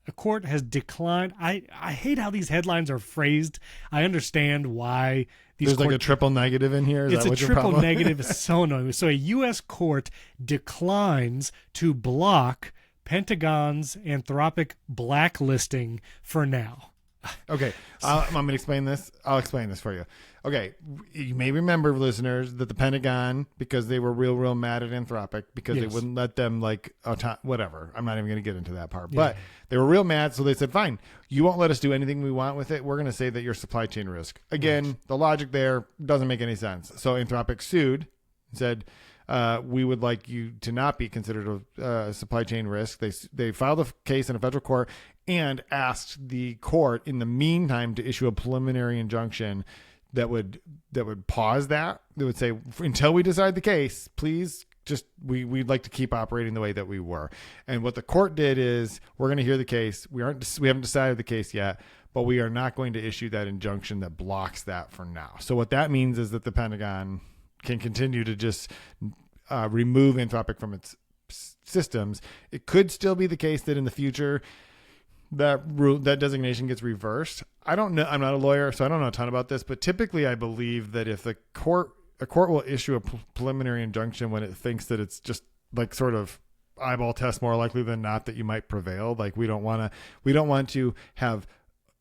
a court has declined. I hate how these headlines are phrased. I understand why these There's like a triple negative in here. It's a triple negative. It's so annoying. So a U.S. court declines to block Pentagon's Anthropic blacklisting for now. Okay, I'm going to explain this. I'll explain this for you. Okay, you may remember, listeners, that the Pentagon, because they were real mad at Anthropic because they wouldn't let them whatever. I'm not even going to get into that part. But they were real mad, so they said, fine, you won't let us do anything we want with it. We're going to say that you're supply chain risk. Again, the logic there doesn't make any sense. So Anthropic sued, said, we would like you to not be considered a supply chain risk. They filed a case in a federal court and asked the court in the meantime to issue a preliminary injunction that would pause that. They would say, until we decide the case, please just we'd like to keep operating the way that we were. And what the court did is, we're going to hear the case. We haven't decided the case yet, but we are not going to issue that injunction that blocks that for now. So what that means is that the Pentagon can continue to just remove Anthropic from its systems. It could still be the case that in the future that designation gets reversed. I don't know. I'm not a lawyer, so I don't know a ton about this, but typically I believe that if a court will issue a preliminary injunction when it thinks that it's just like sort of eyeball test more likely than not that you might prevail. Like we don't want to have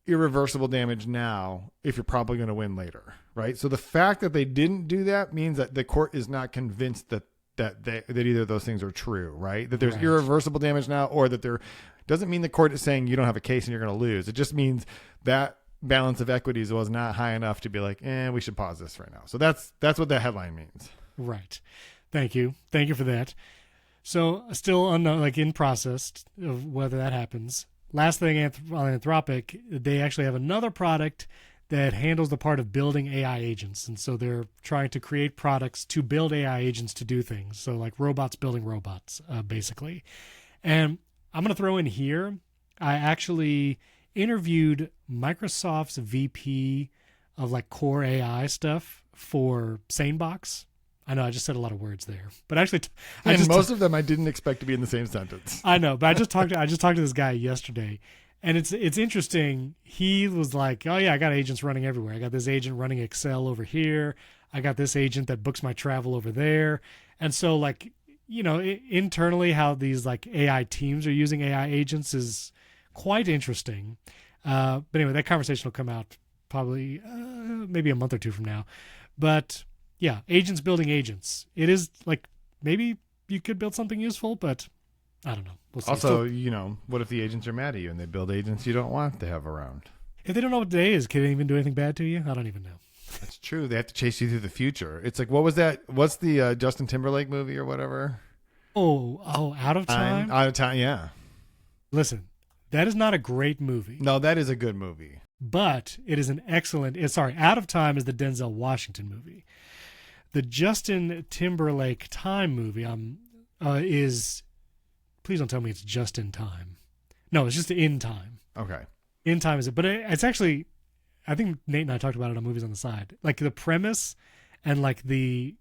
irreversible damage now if you're probably going to win later, right? So the fact that they didn't do that means that the court is not convinced that either of those things are true, right? That there's irreversible damage now, or that there doesn't mean the court is saying you don't have a case and you're going to lose. It just means that balance of equities was not high enough to be like, we should pause this right now. So that's what that headline means. Right. Thank you for that. So still unknown, like in process of whether that happens. Last thing on Anthropic, they actually have another product that handles the part of building AI agents. And so they're trying to create products to build AI agents to do things. So like robots building robots, basically. And I'm going to throw in here, I actually interviewed Microsoft's VP of like core AI stuff for SaneBox. I know I just said a lot of words there, but actually, most of them I didn't expect to be in the same sentence. I know, but I just talked to this guy yesterday, and it's interesting. He was like, "Oh yeah, I got agents running everywhere. I got this agent running Excel over here. I got this agent that books my travel over there." And so, like, you know, internally, how these like AI teams are using AI agents is quite interesting. But anyway, that conversation will come out probably maybe a month or two from now. But yeah, agents building agents. It is like maybe you could build something useful, but I don't know. We'll see. Also, you know, what if the agents are mad at you and they build agents you don't want to have around? If they don't know what today is, can they even do anything bad to you? I don't even know. That's true. They have to chase you through the future. It's like, what was that? What's the Justin Timberlake movie or whatever? Oh, Out of Time? Out of Time, yeah. Listen, that is not a great movie. No, that is a good movie. But it is an excellent... Out of Time is the Denzel Washington movie. The Justin Timberlake Time movie is... Please don't tell me it's just in time. No, it's just in time. Okay. In time is it. But it's actually... I think Nate and I talked about it on Movies on the Side. Like the premise and like the...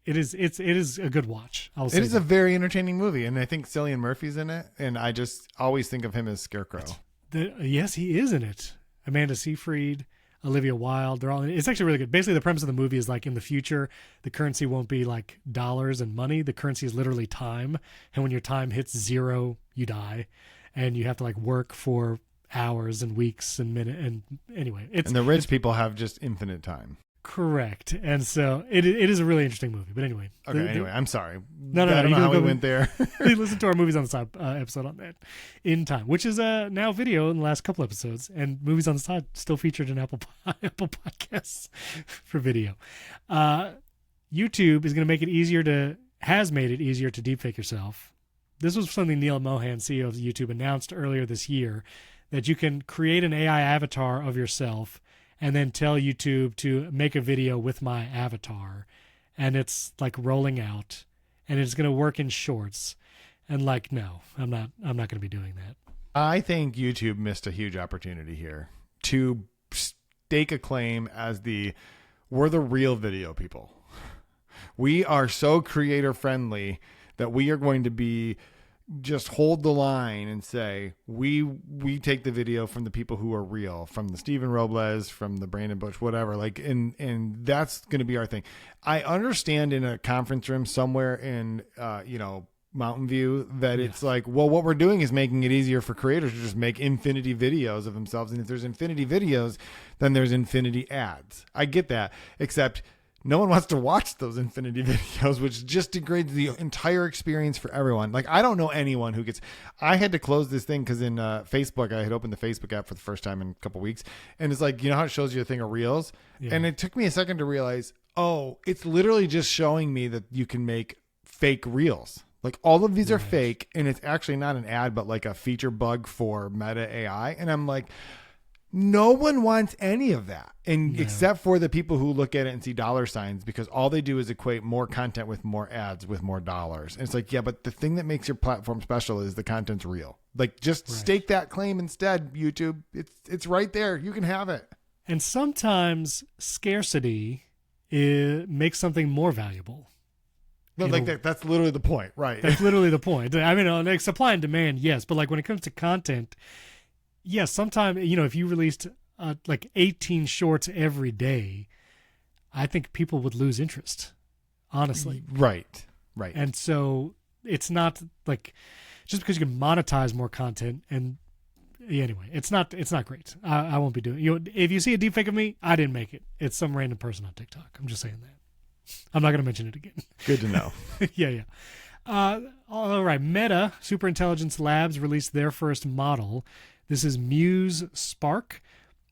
It is a good watch. It is a very entertaining movie, and I think Cillian Murphy's in it, and I just always think of him as Scarecrow. Yes, he is in it. Amanda Seyfried, Olivia Wilde, they're all in it. It's actually really good. Basically, the premise of the movie is like in the future, the currency won't be like dollars and money. The currency is literally time, and when your time hits 0, you die, and you have to like work for hours and weeks and minutes. And anyway, and the rich people have just infinite time. Correct. And so it is a really interesting movie. But anyway. Anyway, I'm sorry. No. I don't know how we went there. Listen to our Movies on the Side episode on that in time, which is now video in the last couple episodes. And Movies on the Side still featured in Apple Podcasts for video. YouTube is going to make it has made it easier to deepfake yourself. This was something Neil Mohan, CEO of YouTube, announced earlier this year, that you can create an AI avatar of yourself and then tell YouTube to make a video with my avatar. And it's like rolling out, and it's going to work in shorts. And like, no, I'm not going to be doing that. I think YouTube missed a huge opportunity here to stake a claim as we're the real video people. We are so creator friendly that we are going to be just hold the line and say we take the video from the people who are real, from the Stephen Robles, from the Brandon Bush, whatever, like, and that's going to be our thing. I understand in a conference room somewhere in Mountain View that it's like, well, what we're doing is making it easier for creators to just make infinity videos of themselves, and if there's infinity videos, then there's infinity ads. I get that, except no one wants to watch those infinity videos, which just degrades the entire experience for everyone. Like, I don't know anyone who gets... I had to close this thing because in Facebook, I had opened the Facebook app for the first time in a couple weeks. And it's like, you know how it shows you a thing of Reels? Yeah. And it took me a second to realize, it's literally just showing me that you can make fake Reels. Like, all of these are fake, and it's actually not an ad, but like a feature bug for Meta AI. And I'm like... No one wants any of that, except for the people who look at it and see dollar signs, because all they do is equate more content with more ads with more dollars. And it's like, yeah, but the thing that makes your platform special is the content's real. Like, just stake that claim instead, YouTube. It's right there. You can have it. And sometimes scarcity makes something more valuable. No, that's literally the point, right? That's literally the point. I mean, like supply and demand, yes, but like when it comes to content, yeah, sometime, if you released like 18 shorts every day, I think people would lose interest, honestly. Right. And so it's not like just because you can monetize more content and anyway, it's not great. I won't be doing if you see a deepfake of me, I didn't make it. It's some random person on TikTok. I'm just saying that. I'm not going to mention it again. Good to know. Yeah. All right. Meta Superintelligence Labs released their first model. This is Muse Spark.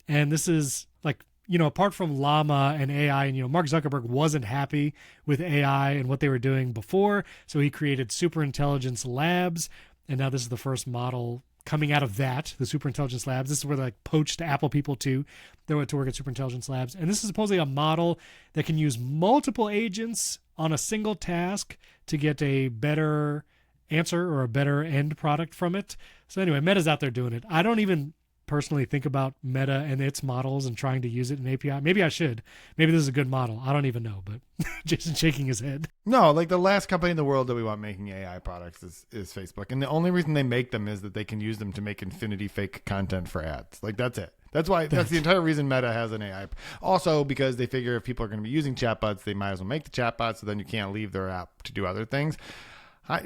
And this is like, apart from Llama and AI, and, Mark Zuckerberg wasn't happy with AI and what they were doing before. So he created Superintelligence Labs. And now this is the first model coming out of that, the Superintelligence Labs. This is where they poached Apple people to. They went to work at Superintelligence Labs. And this is supposedly a model that can use multiple agents on a single task to get a better answer or a better end product from it. So anyway, Meta's out there doing it. I don't even personally think about Meta and its models and trying to use it in API. Maybe I should. Maybe this is a good model. I don't even know, but Jason's shaking his head. No, like the last company in the world that we want making AI products is Facebook. And the only reason they make them is that they can use them to make infinity fake content for ads. Like that's it. That's the entire reason Meta has an AI. Also, because they figure if people are going to be using chatbots, they might as well make the chatbots so then you can't leave their app to do other things.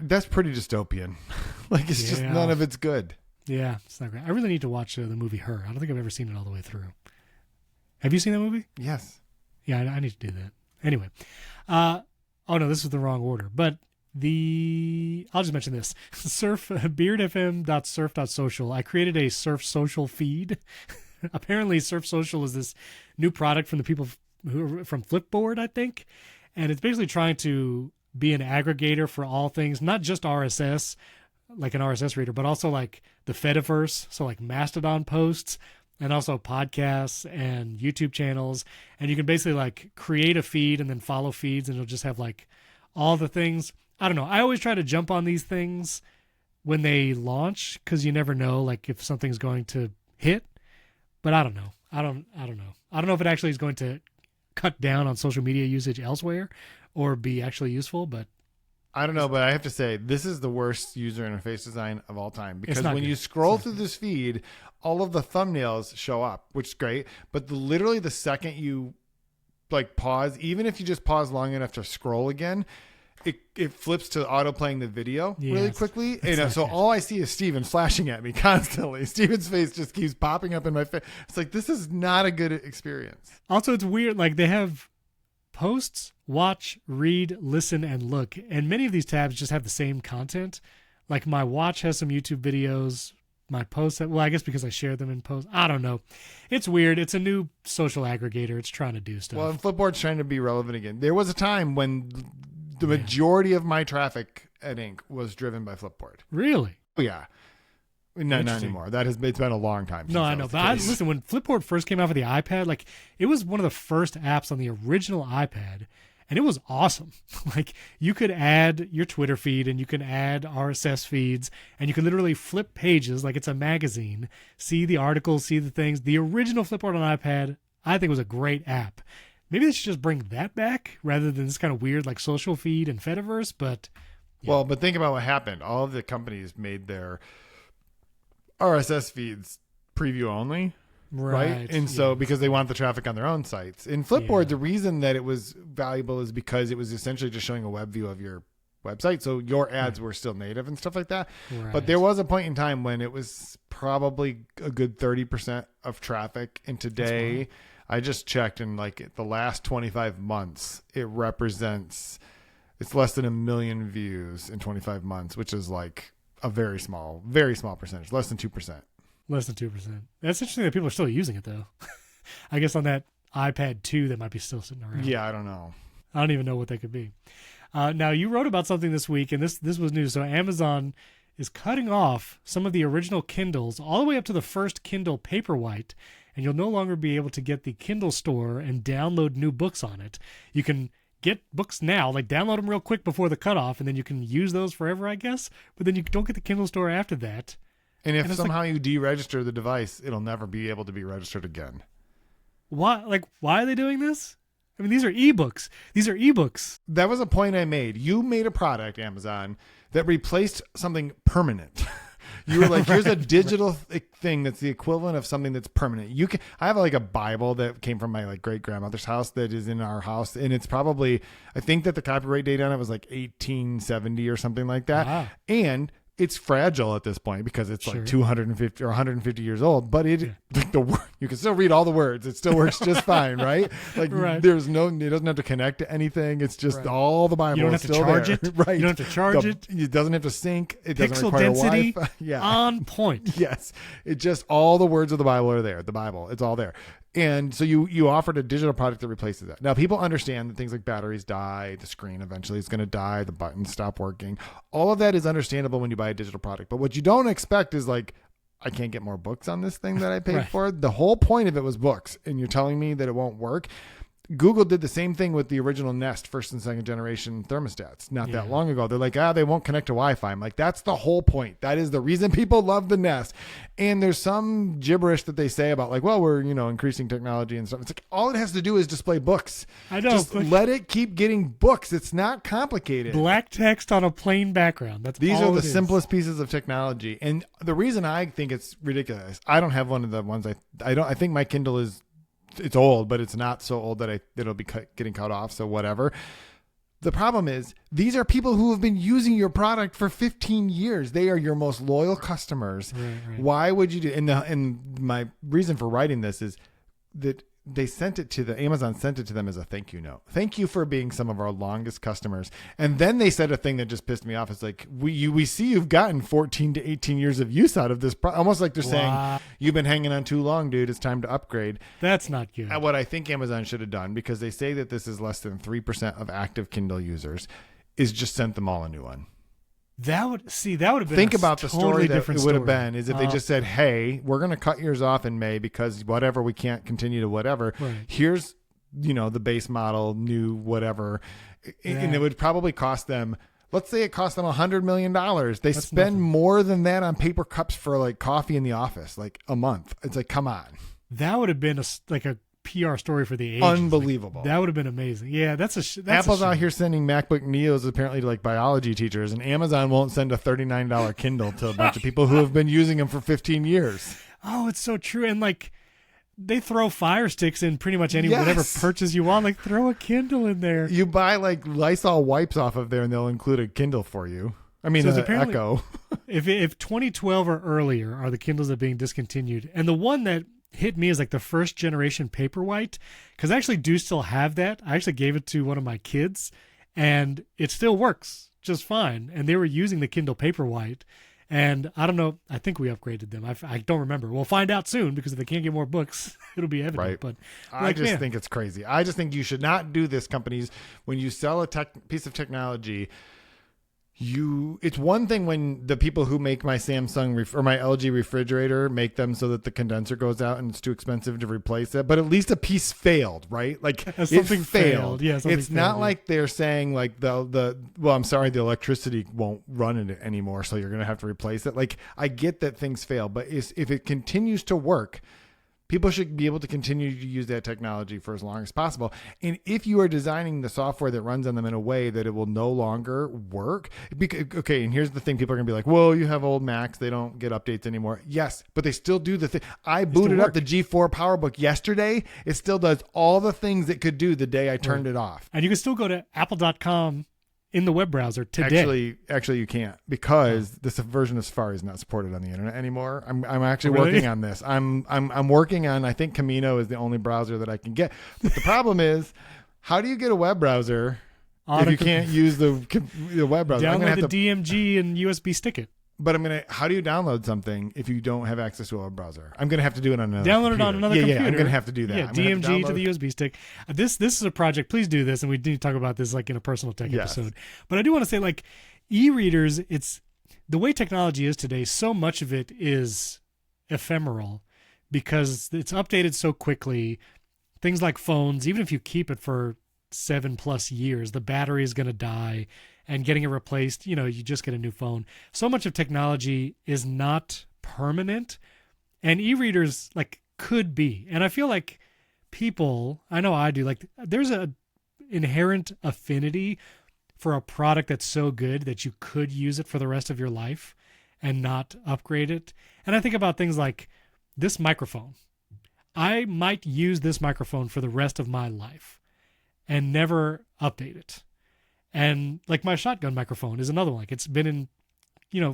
That's pretty dystopian. Like it's just none of it's good. Yeah, it's not great. I really need to watch the movie Her. I don't think I've ever seen it all the way through. Have you seen that movie? Yes. Yeah, I need to do that. Anyway. Oh, no, this is the wrong order. But I'll just mention this. beardfm.surf.social. I created a Surf Social feed. Apparently, Surf Social is this new product from the people from Flipboard, I think. And it's basically trying to be an aggregator for all things, not just RSS, like an RSS reader, but also like the Fediverse, so like Mastodon posts and also podcasts and YouTube channels. And you can basically like create a feed and then follow feeds and it'll just have like all the things. I don't know. I always try to jump on these things when they launch because you never know like if something's going to hit, but I don't know. I don't know. I don't know if it actually is going to cut down on social media usage elsewhere or be actually useful, but I don't know, but I have to say, this is the worst user interface design of all time. Because when you scroll through this feed, all of the thumbnails show up, which is great. But literally the second you like pause, even if you just pause long enough to scroll again, it flips to auto playing the video really quickly. And so all I see is Steven flashing at me constantly. Steven's face just keeps popping up in my face. It's like, this is not a good experience. Also, it's weird. Like they have posts, watch, read, listen, and look. And many of these tabs just have the same content. Like my watch has some YouTube videos. My posts, well, I guess because I share them in posts. I don't know. It's weird. It's a new social aggregator. It's trying to do stuff. Well, and Flipboard's trying to be relevant again. There was a time when the majority of my traffic at Inc. was driven by Flipboard. Really? Oh, yeah. No, not anymore. It's been a long time. No, I know. But listen, when Flipboard first came out for the iPad, like it was one of the first apps on the original iPad, and it was awesome. Like you could add your Twitter feed and you can add RSS feeds, and you can literally flip pages like it's a magazine, see the articles, see the things. The original Flipboard on iPad, I think, was a great app. Maybe they should just bring that back rather than this kind of weird like social feed and Fediverse. But yeah. Well, but think about what happened. All of the companies made their RSS feeds preview only, right? And so because they want the traffic on their own sites. In Flipboard, the reason that it was valuable is because it was essentially just showing a web view of your website. So your ads were still native and stuff like that. Right. But there was a point in time when it was probably a good 30% of traffic. And today, I just checked, and like the last 25 months, it's less than 1 million views in 25 months, which is like a very small percentage, less than 2%. Less than 2%. That's interesting that people are still using it, though. I guess on that iPad 2 that might be still sitting around. Yeah, I don't know. I don't even know what that could be. Now, you wrote about something this week, and this was news. So Amazon is cutting off some of the original Kindles all the way up to the first Kindle Paperwhite, and you'll no longer be able to get the Kindle store and download new books on it. You can get books now, like download them real quick before the cutoff, and then you can use those forever, I guess. But then you don't get the Kindle store after that. And if somehow you deregister the device, it'll never be able to be registered again. Why? Like, why are they doing this? I mean, these are ebooks. That was a point I made. You made a product, Amazon, that replaced something permanent. You were like, here's a digital thing that's the equivalent of something that's permanent. I have like a Bible that came from my like great grandmother's house that is in our house, and it's probably, I think that the copyright date on it was like 1870 or something like that. Wow. And it's fragile at this point because it's Sure. like 250 or 150 years old, but you can still read all the words. It still works just fine, right? Like Right. it doesn't have to connect to anything. It's just all the Bible. You don't have is to still charge there. it. Right. You don't have to charge it. It doesn't have to sync. It doesn't Pixel require density Wi-Fi. Yeah. on point. Yes. It just, all the words of the Bible are there. The Bible, it's all there. And so you offered a digital product that replaces that. Now, people understand that things like batteries die, the screen eventually is going to die, the buttons stop working. All of that is understandable when you buy a digital product. But what you don't expect is like, I can't get more books on this thing that I paid Right. for. The whole point of it was books, and you're telling me that it won't work. Google did the same thing with the original Nest first and second generation thermostats not that long ago. They're like, they won't connect to Wi-Fi. I'm like, that's the whole point. That is the reason people love the Nest. And there's some gibberish that they say about like, well, we're, increasing technology and stuff. It's like, all it has to do is display books. I know. Just let it keep getting books. It's not complicated. Black text on a plain background. These all are the it is. simplest pieces of technology. And the reason I think it's ridiculous, I don't have one of the ones I think my Kindle it's old, but it's not so old that it'll be getting cut off. So whatever. The problem is these are people who have been using your product for 15 years. They are your most loyal customers. Right. Why would you do? And my reason for writing this is that they sent it to Amazon sent it to them as a thank you note. Thank you for being some of our longest customers. And then they said a thing that just pissed me off. It's like, we see you've gotten 14 to 18 years of use out of this. Almost like they're saying, you've been hanging on too long, dude. It's time to upgrade. That's not good. What I think Amazon should have done, because they say that this is less than 3% of active Kindle users, is just sent them all a new one. That would have been Think a about the totally story that different it would have story. been is if they just said, hey, we're going to cut yours off in May because whatever, we can't continue to whatever. Right. Here's, the base model, new whatever. And it would probably cost them, let's say it cost them $100 million. They spend more than that on paper cups for like coffee in the office, like a month. It's like, come on. That would have been a PR story for the ages. Unbelievable. Like, that would have been amazing. Yeah, that's Apple's a out here sending MacBook Neos apparently to like biology teachers, and Amazon won't send a $39 Kindle to a bunch of people who have been using them for 15 years. Oh, it's so true. And like, they throw Fire Sticks in pretty much whatever purchase you want. Like, throw a Kindle in there. You buy like Lysol wipes off of there, and they'll include a Kindle for you. I mean, apparently, Echo. if 2012 or earlier are the Kindles that are being discontinued, and the one that hit me as like the first generation Paperwhite, because I actually do still have that. I actually gave it to one of my kids, and it still works just fine. And they were using the Kindle Paperwhite, and I don't know. I think we upgraded them. I don't remember. We'll find out soon, because if they can't get more books, it'll be evident. Right. But I just think it's crazy. I just think you should not do this, companies. When you sell a piece of technology, it's one thing when the people who make my Samsung or my LG refrigerator make them so that the condenser goes out and it's too expensive to replace it, but at least a piece failed, right? Like something it failed. Yeah, it's not like they're saying like I'm sorry, the electricity won't run it anymore, so you're going to have to replace it. Like, I get that things fail, but if it continues to work, people should be able to continue to use that technology for as long as possible. And if you are designing the software that runs on them in a way that it will no longer work, okay, and here's the thing, people are going to be like, well, you have old Macs, they don't get updates anymore. Yes, but they still do the thing. I booted up the G4 PowerBook yesterday. It still does all the things it could do the day I turned it off. And you can still go to apple.com in the web browser today. Actually, you can't, because this version of Safari is not supported on the internet anymore. I'm actually Really? working on this. I'm working on. I think Camino is the only browser that I can get. But the problem is, how do you get a web browser if you can't use the web browser? Download the DMG and USB stick it. But how do you download something if you don't have access to a web browser? I'm going to have to do it on another Download computer. it on another computer. Yeah, I'm going to have to do that. Yeah, DMG to the USB stick. This is a project. Please do this, and we need to talk about this like in a personal tech episode. But I do want to say, like, e-readers, it's the way technology is today. So much of it is ephemeral because it's updated so quickly. Things like phones, even if you keep it for 7+ years, the battery is going to die. And getting it replaced, you just get a new phone. So much of technology is not permanent, and e-readers like could be. And I feel like people, I know I do, like there's a inherent affinity for a product that's so good that you could use it for the rest of your life. and not upgrade it. And I think about things like this microphone. I might use this microphone for the rest of my life and never update it. And like my shotgun microphone is another one. Like it's been in,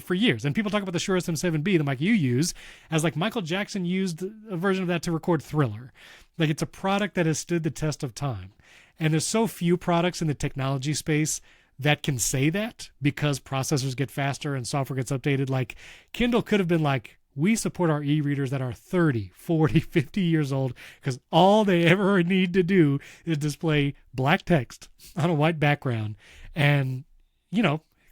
for years. And people talk about the Shure SM7B, the mic you use, as like Michael Jackson used a version of that to record Thriller. Like it's a product that has stood the test of time. And there's so few products in the technology space that can say that because processors get faster and software gets updated. Like Kindle could have been like, we support our e-readers that are 30, 40, 50 years old because all they ever need to do is display black text on a white background and,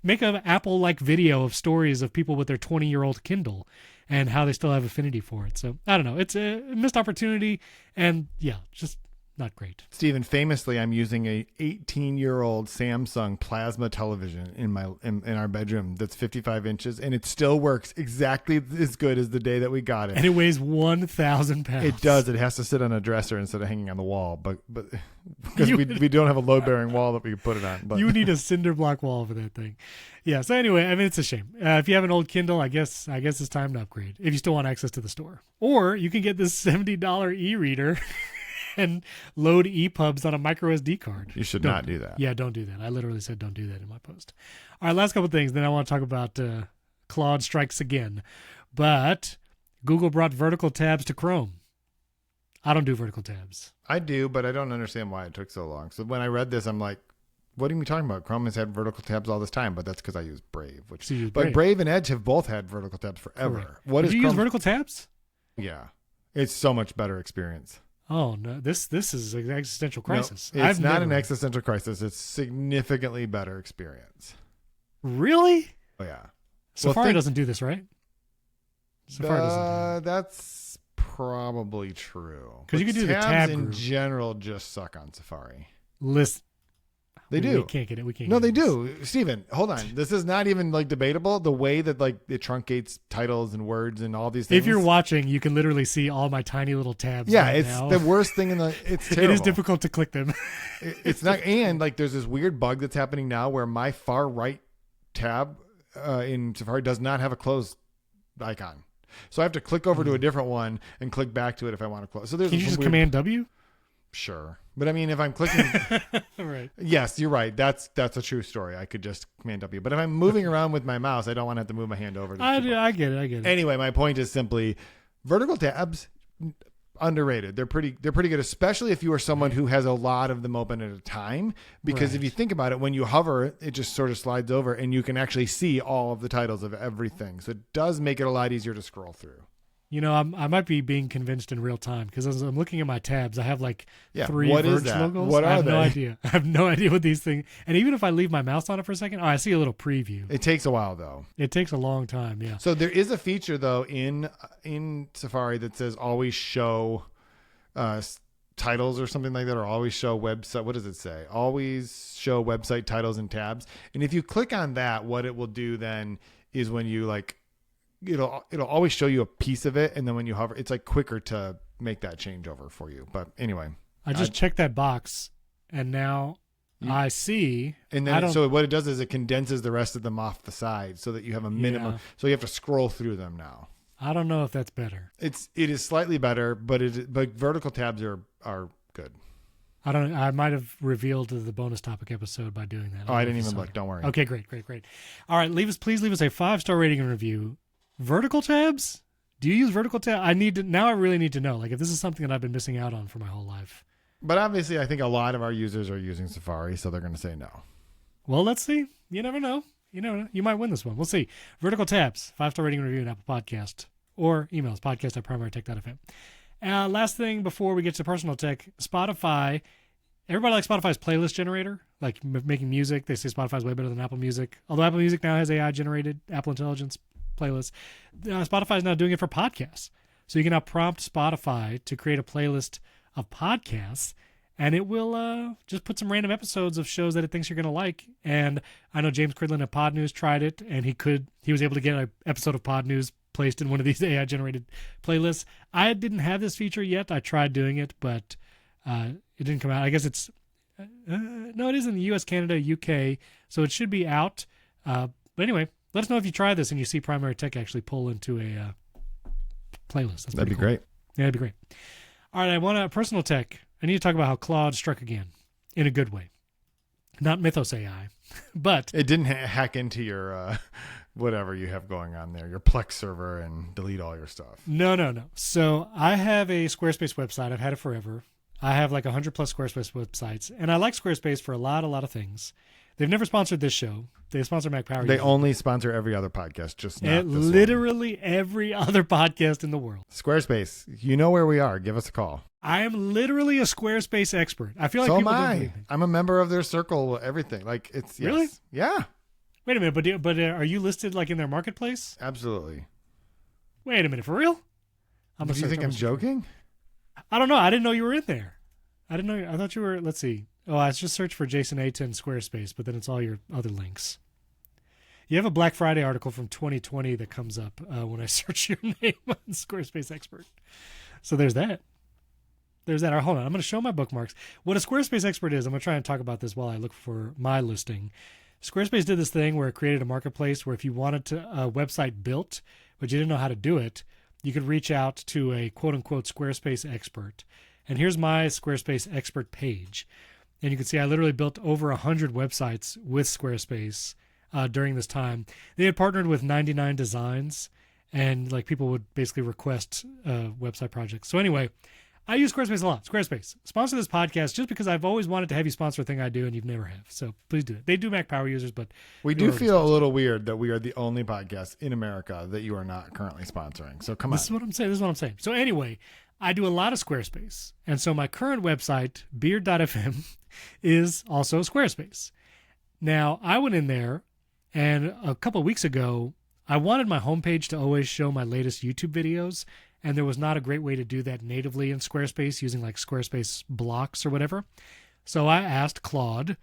make an Apple-like video of stories of people with their 20-year-old Kindle and how they still have affinity for it. So, I don't know. It's a missed opportunity and, just not great. Stephen, famously, I'm using a 18-year-old Samsung plasma television in our bedroom that's 55 inches, and it still works exactly as good as the day that we got it. And it weighs 1,000 pounds. It does. It has to sit on a dresser instead of hanging on the wall, but because we don't have a load-bearing wall that we can put it on. But. You would need a cinder block wall for that thing. Yeah. So anyway, I mean, it's a shame. If you have an old Kindle, I guess it's time to upgrade if you still want access to the store, or you can get this $70 e-reader. And load EPUBs on a micro SD card. You should not do that. Yeah, don't do that. I literally said don't do that in my post. All right, last couple of things. Then I want to talk about Claude strikes again. But Google brought vertical tabs to Chrome. I don't do vertical tabs. I do, but I don't understand why it took so long. So when I read this, I'm like, what are you talking about? Chrome has had vertical tabs all this time, but that's because I use Brave. But Brave and Edge have both had vertical tabs forever. Correct. What do you use vertical tabs? Yeah. It's so much better experience. Oh no! This is an existential crisis. No, it's not an existential crisis. It's significantly better experience. Really? Oh yeah. Safari doesn't do this, right? Safari doesn't do that. That's probably true. Because you can do the tabs tab in group. General just suck on Safari. Listen. They do. We can't get it. No, they do. Stephen, hold on. This is not even like debatable. The way that like it truncates titles and words and all these things. If you're watching, you can literally see all my tiny little tabs. Yeah, right it's now. the worst thing it's terrible. It is difficult to click them. It's not, and like there's this weird bug that's happening now where my far right tab in Safari does not have a close icon. So I have to click over to a different one and click back to it if I want to close. So there's Can you just Command W? Sure. But I mean, if I'm clicking, right. Yes, you're right. That's a true story. I could just Command W. But if I'm moving around with my mouse, I don't want to have to move my hand over. I get it. Anyway, my point is simply vertical tabs, underrated. They're pretty good, especially if you are someone who has a lot of them open at a time. Because if you think about it, when you hover, it just sort of slides over and you can actually see all of the titles of everything. So it does make it a lot easier to scroll through. I might be being convinced in real time because as I'm looking at my tabs, I have like 3 what Verge is that? logos. What are I have they? no idea. I have no idea what these things. And even if I leave my mouse on it for a second, I see a little preview. It takes a while though. It takes a long time. Yeah. So there is a feature though in Safari that says always show titles or something like that, or always show website. What does it say? Always show website titles and tabs. And if you click on that, what it will do then is when you like. It'll always show you a piece of it, and then when you hover, it's like quicker to make that changeover for you. But anyway, I just checked that box, and now I see. And then so what it does is it condenses the rest of them off the side so that you have a minimum. Yeah. So you have to scroll through them now. I don't know if that's better. It is slightly better, but vertical tabs are good. I might have revealed the bonus topic episode by doing that. I didn't even look. Don't worry. Okay, great. All right, please leave us a 5-star rating and review. Vertical tabs? Do you use vertical tab? I really need to know. Like if this is something that I've been missing out on for my whole life. But obviously, I think a lot of our users are using Safari, so they're going to say no. Well, let's see. You never know. You might win this one. We'll see. Vertical tabs, 5-star rating and review in Apple Podcast or emails podcast@primarytech.fm. Last thing before we get to personal tech, Spotify. Everybody likes Spotify's playlist generator, like making music. They say Spotify's way better than Apple Music. Although Apple Music now has AI generated Apple Intelligence playlists. Spotify is now doing it for podcasts. So you can now prompt Spotify to create a playlist of podcasts, and it will just put some random episodes of shows that it thinks you're going to like. And I know James Cridlin at Pod News tried it, and he was able to get an episode of Pod News placed in one of these AI-generated playlists. I didn't have this feature yet. I tried doing it, but it didn't come out. I guess it's... no, it is in the US, Canada, UK, so it should be out. But anyway... Let us know if you try this and you see Primary Tech actually pull into a playlist. That'd be cool. great. Yeah, that'd be great. All right, I want a personal tech. I need to talk about how Claude struck again in a good way. Not Mythos AI, but It didn't hack into your whatever you have going on there, your Plex server, and delete all your stuff. No. So I have a Squarespace website. I've had it forever. I have like 100 plus Squarespace websites, and I like Squarespace for a lot of things. They've never sponsored this show. They sponsor Mac Power. They only sponsor every other podcast, just not this literally every other podcast in the world. Squarespace, you know where we are. Give us a call. I am literally a Squarespace expert. I feel like So am people don't I. believe me. I'm a member of their circle, everything. Like, it's, yes. Really? Yeah, Wait a minute, but are you listed like in their marketplace? absolutely. Wait a minute, for real? Do you think I'm joking? I don't know. I didn't know you were in there. I didn't know. I thought you were. Let's see. Oh, I just searched for Jason A10 Squarespace, but then it's all your other links. You have a Black Friday article from 2020 that comes up when I search your name on Squarespace Expert. So there's that. There's that. All right, hold on. I'm going to show my bookmarks. What a Squarespace Expert is, I'm going to try and talk about this while I look for my listing. Squarespace did this thing where it created a marketplace where if you wanted a website built, but you didn't know how to do it, you could reach out to a quote-unquote Squarespace expert. And here's my Squarespace expert page. And you can see I literally built over 100 websites with Squarespace during this time. They had partnered with 99 Designs, and like people would basically request website projects. So anyway, I use Squarespace a lot. Squarespace, sponsor this podcast just because I've always wanted to have you sponsor a thing I do and you've never have. So please do it. They do Mac Power users, but We do feel a little weird that we are the only podcast in America that you are not currently sponsoring. So come on. This is what I'm saying. So anyway, I do a lot of Squarespace. And so my current website, beard.fm, is also Squarespace. Now, I went in there, and a couple of weeks ago, I wanted my homepage to always show my latest YouTube videos, and there was not a great way to do that natively in Squarespace using like Squarespace blocks or whatever. So I asked Claude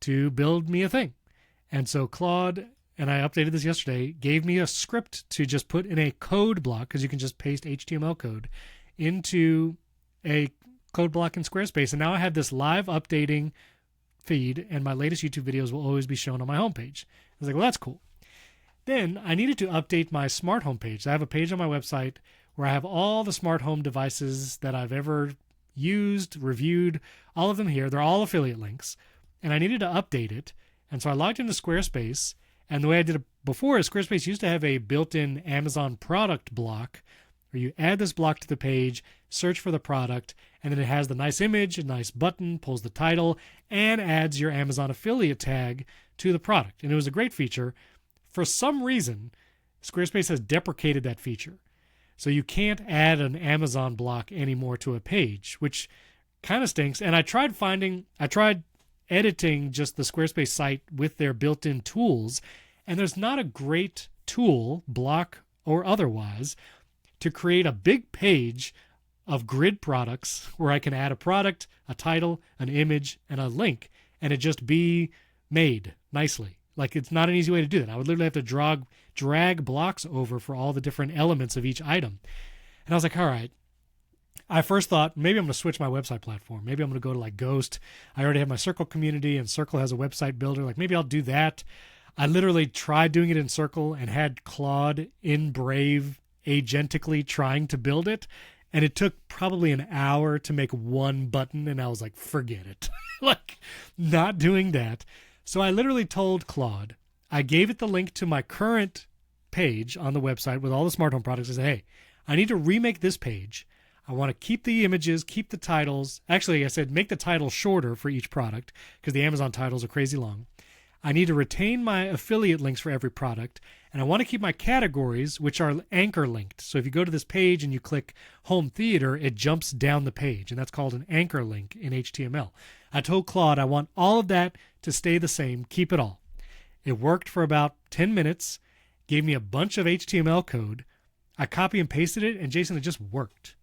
to build me a thing. And so Claude, and I updated this yesterday, gave me a script to just put in a code block, because you can just paste HTML code into a code block in Squarespace. And now I have this live updating feed, and my latest YouTube videos will always be shown on my homepage. I was like, well, that's cool. Then I needed to update my smart home page. I have a page on my website where I have all the smart home devices that I've ever used, reviewed, all of them here. They're all affiliate links. And I needed to update it. And so I logged into Squarespace. And the way I did it before is Squarespace used to have a built-in Amazon product block where you add this block to the page, search for the product, and then it has the nice image, a nice button, pulls the title, and adds your Amazon affiliate tag to the product. And it was a great feature. For some reason, Squarespace has deprecated that feature. So you can't add an Amazon block anymore to a page, which kind of stinks. And I tried editing just the Squarespace site with their built-in tools, and there's not a great tool, block or otherwise, to create a big page of grid products where I can add a product, a title, an image, and a link, and it just be made nicely. Like, it's not an easy way to do that. I would literally have to drag blocks over for all the different elements of each item. And I was like, all right. I first thought, maybe I'm going to switch my website platform. Maybe I'm going to go to like Ghost. I already have my Circle community, and Circle has a website builder. Like, maybe I'll do that. I literally tried doing it in Circle and had Claude in Brave agentically trying to build it. And it took probably an hour to make one button. And I was like, forget it. Like, not doing that. So I literally told Claude, I gave it the link to my current page on the website with all the smart home products. I said, hey, I need to remake this page. I want to keep the images, keep the titles. Actually, I said make the title shorter for each product because the Amazon titles are crazy long. I need to retain my affiliate links for every product, and I want to keep my categories, which are anchor linked. So if you go to this page and you click Home Theater, it jumps down the page, and that's called an anchor link in HTML. I told Claude I want all of that to stay the same, keep it all. It worked for about 10 minutes, gave me a bunch of HTML code. I copy and pasted it, and Jason, it just worked.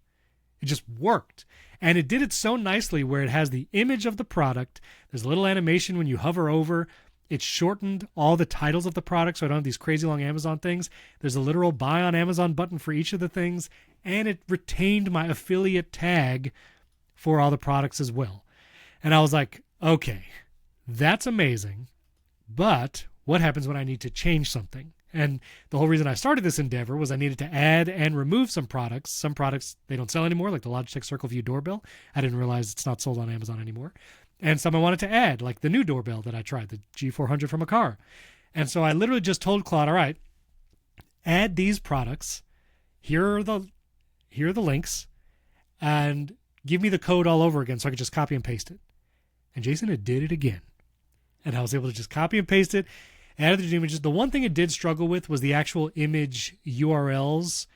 It just worked. And it did it so nicely where it has the image of the product. There's a little animation when you hover over. It shortened all the titles of the product so I don't have these crazy long Amazon things. There's a literal buy on Amazon button for each of the things. And it retained my affiliate tag for all the products as well. And I was like, okay, that's amazing. But what happens when I need to change something? And the whole reason I started this endeavor was I needed to add and remove some products. Some products they don't sell anymore, like the Logitech Circle View doorbell. I didn't realize it's not sold on Amazon anymore. And some I wanted to add, like the new doorbell that I tried, the G400 from a car. And so I literally just told Claude, all right, add these products. Here are the links, and give me the code all over again so I could just copy and paste it. And Jason, it did it again. And I was able to just copy and paste it, added the images. The one thing it did struggle with was the actual image URLs,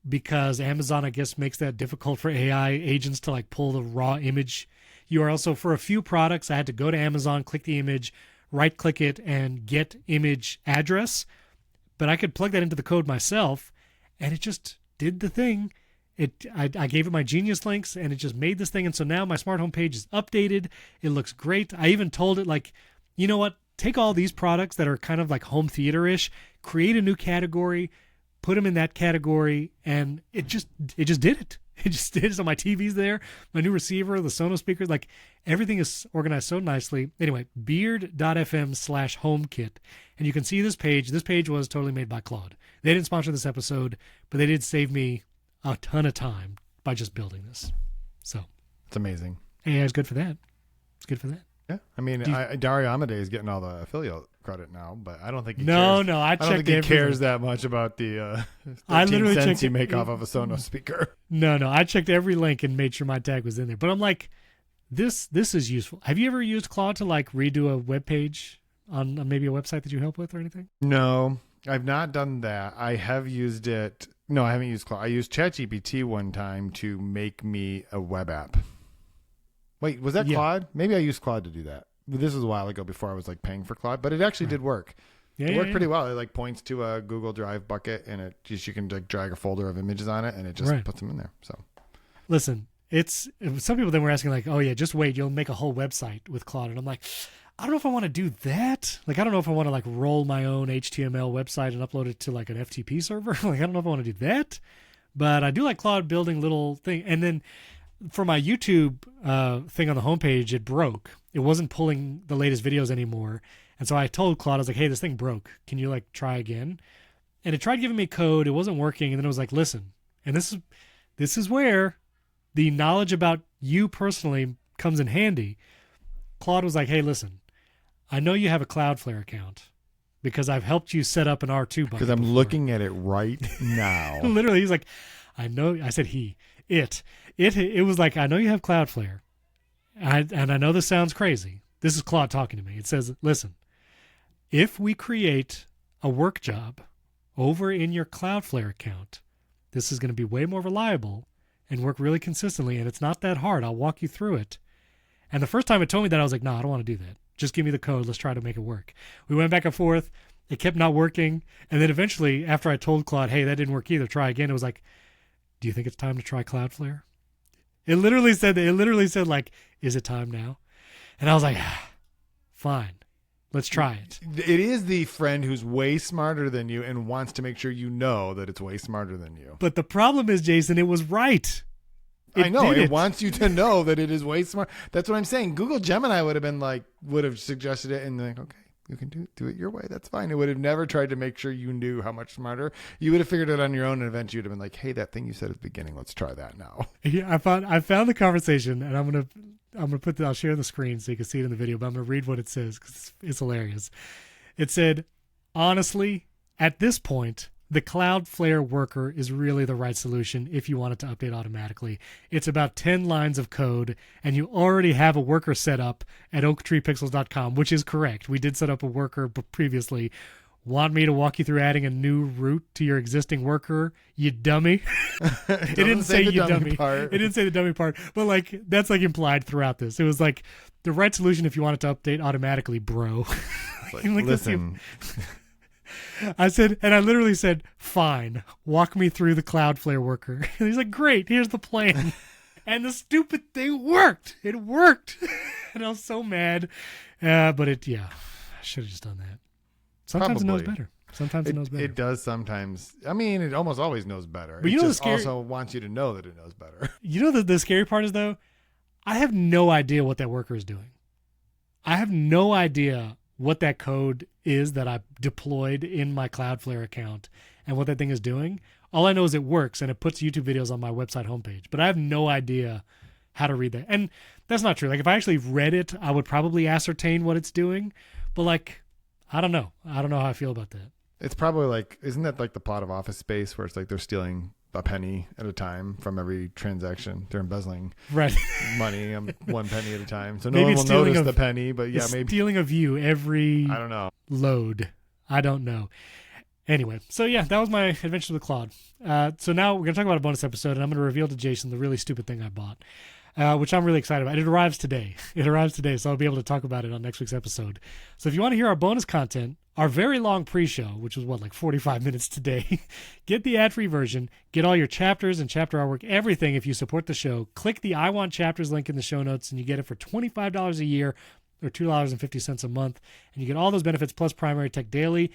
because Amazon, I guess, makes that difficult for AI agents to like pull the raw image URL. So for a few products, I had to go to Amazon, click the image, right-click it, and get image address. But I could plug that into the code myself, and it just did the thing. I gave it my Genius links, and it just made this thing. And so now my smart home page is updated. It looks great. I even told it, like, you know what? Take all these products that are kind of like home theater-ish, create a new category, put them in that category, and it just did it. It just did it. So my TV's there, my new receiver, the Sonos speakers, like everything is organized so nicely. Anyway, beard.fm/HomeKit. And you can see this page. This page was totally made by Claude. They didn't sponsor this episode, but they did save me a ton of time by just building this. So It's amazing. AI is good for that. It's good for that. Yeah. I mean, Dario Amade is getting all the affiliate credit now, but I don't think he No, cares. I I don't think he everything. cares that much about the I 13 literally cents checked you make off of a Sonos speaker. No, I checked every link and made sure my tag was in there. But I'm like, this is useful. Have you ever used Claude to like redo a web page on maybe a website that you help with or anything? No, I've not done that. I have used it. No, I haven't used Claude. I used ChatGPT one time to make me a web app. Wait, was that Claude? Maybe I used Claude to do that. This was a while ago before I was like paying for Claude, but it actually did work. It worked pretty well. It like points to a Google Drive bucket, and it just you can like drag a folder of images on it, and it just puts them in there. So, listen, it's some people then were asking like, oh yeah, just wait, you'll make a whole website with Claude, and I'm like, I don't know if I want to do that. Like, I don't know if I want to like roll my own HTML website and upload it to like an FTP server. Like, I don't know if I want to do that, but I do like Claude building little thing. And then for my YouTube thing on the homepage, it broke. It wasn't pulling the latest videos anymore. And so I told Claude, I was like, hey, this thing broke. Can you like try again? And it tried giving me code. It wasn't working. And then it was like, listen, and this is where the knowledge about you personally comes in handy. Claude was like, hey, listen, I know you have a Cloudflare account because I've helped you set up an R2 bucket. Because I'm looking at it right now. Literally, he's like, I know. I said it was like, I know you have Cloudflare. And I know this sounds crazy. This is Claude talking to me. It says, listen, if we create a work job over in your Cloudflare account, this is going to be way more reliable and work really consistently. And it's not that hard. I'll walk you through it. And the first time it told me that, I was like, no, I don't want to do that. Just give me the code. Let's try to make it work. We went back and forth. It kept not working. And then eventually, after I told Claude, hey, that didn't work either, try again, it was like, do you think it's time to try Cloudflare? It literally said, like, is it time now? And I was like, fine, let's try it. It is the friend who's way smarter than you and wants to make sure you know that it's way smarter than you. But the problem is, Jason, it was right. I know. It wants you to know that it is way smart. That's what I'm saying. Google Gemini would have suggested it and like, okay, you can do it your way. That's fine. It would have never tried to make sure you knew how much smarter. You would have figured it on your own, and eventually you'd have been like, hey, that thing you said at the beginning, let's try that now. Yeah, I found the conversation, and I'm gonna put I'll share the screen so you can see it in the video, but I'm gonna read what it says because it's hilarious. It said, honestly, at this point, the Cloudflare worker is really the right solution if you want it to update automatically. It's about 10 lines of code, and you already have a worker set up at oaktreepixels.com, which is correct. We did set up a worker previously. Want me to walk you through adding a new route to your existing worker, you dummy? It didn't say you dummy part. It didn't say the dummy part, but like that's like implied throughout this. It was like the right solution if you want it to update automatically, bro. Like, listen. I literally said, fine, walk me through the Cloudflare worker. And he's like, great, here's the plan. And the stupid thing worked. It worked. And I was so mad. But I should have just done that. Sometimes Probably. It knows better. Sometimes it knows better. It does sometimes. I mean, it almost always knows better. But it just also wants you to know that it knows better. You know the scary part is, though, I have no idea what that worker is doing. I have no idea what that code is that I deployed in my Cloudflare account and what that thing is doing. All I know is it works and it puts YouTube videos on my website homepage, but I have no idea how to read that. And that's not true. Like if I actually read it, I would probably ascertain what it's doing, but like, I don't know. I don't know how I feel about that. It's probably like, isn't that like the plot of Office Space where it's like they're stealing a penny at a time from every transaction? They're embezzling money 1 penny at a time. So no one will notice the penny, but yeah, maybe stealing a view every I don't know. load. I don't know. Anyway, so yeah, that was my adventure with Claude. So now we're going to talk about a bonus episode, and I'm going to reveal to Jason the really stupid thing I bought, which I'm really excited about. It arrives today. So I'll be able to talk about it on next week's episode. So if you want to hear our bonus content, our very long pre-show, which was like 45 minutes today, get the ad-free version, get all your chapters and chapter artwork, everything if you support the show. Click the I Want Chapters link in the show notes, and you get it for $25 a year or $2.50 a month, and you get all those benefits plus Primary Tech Daily.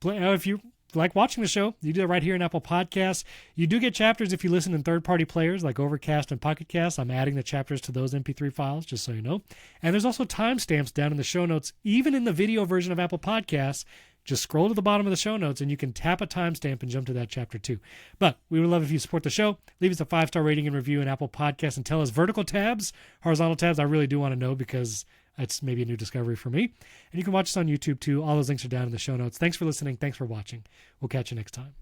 If you like watching the show, you do that right here in Apple Podcasts. You do get chapters if you listen in third-party players like Overcast and Pocket Cast. I'm adding the chapters to those MP3 files, just so you know. And there's also timestamps down in the show notes, even in the video version of Apple Podcasts. Just scroll to the bottom of the show notes, and you can tap a timestamp and jump to that chapter too. But we would love if you support the show. Leave us a 5-star rating and review in Apple Podcasts, and tell us vertical tabs, horizontal tabs. I really do want to know because it's maybe a new discovery for me. And you can watch us on YouTube too. All those links are down in the show notes. Thanks for listening. Thanks for watching. We'll catch you next time.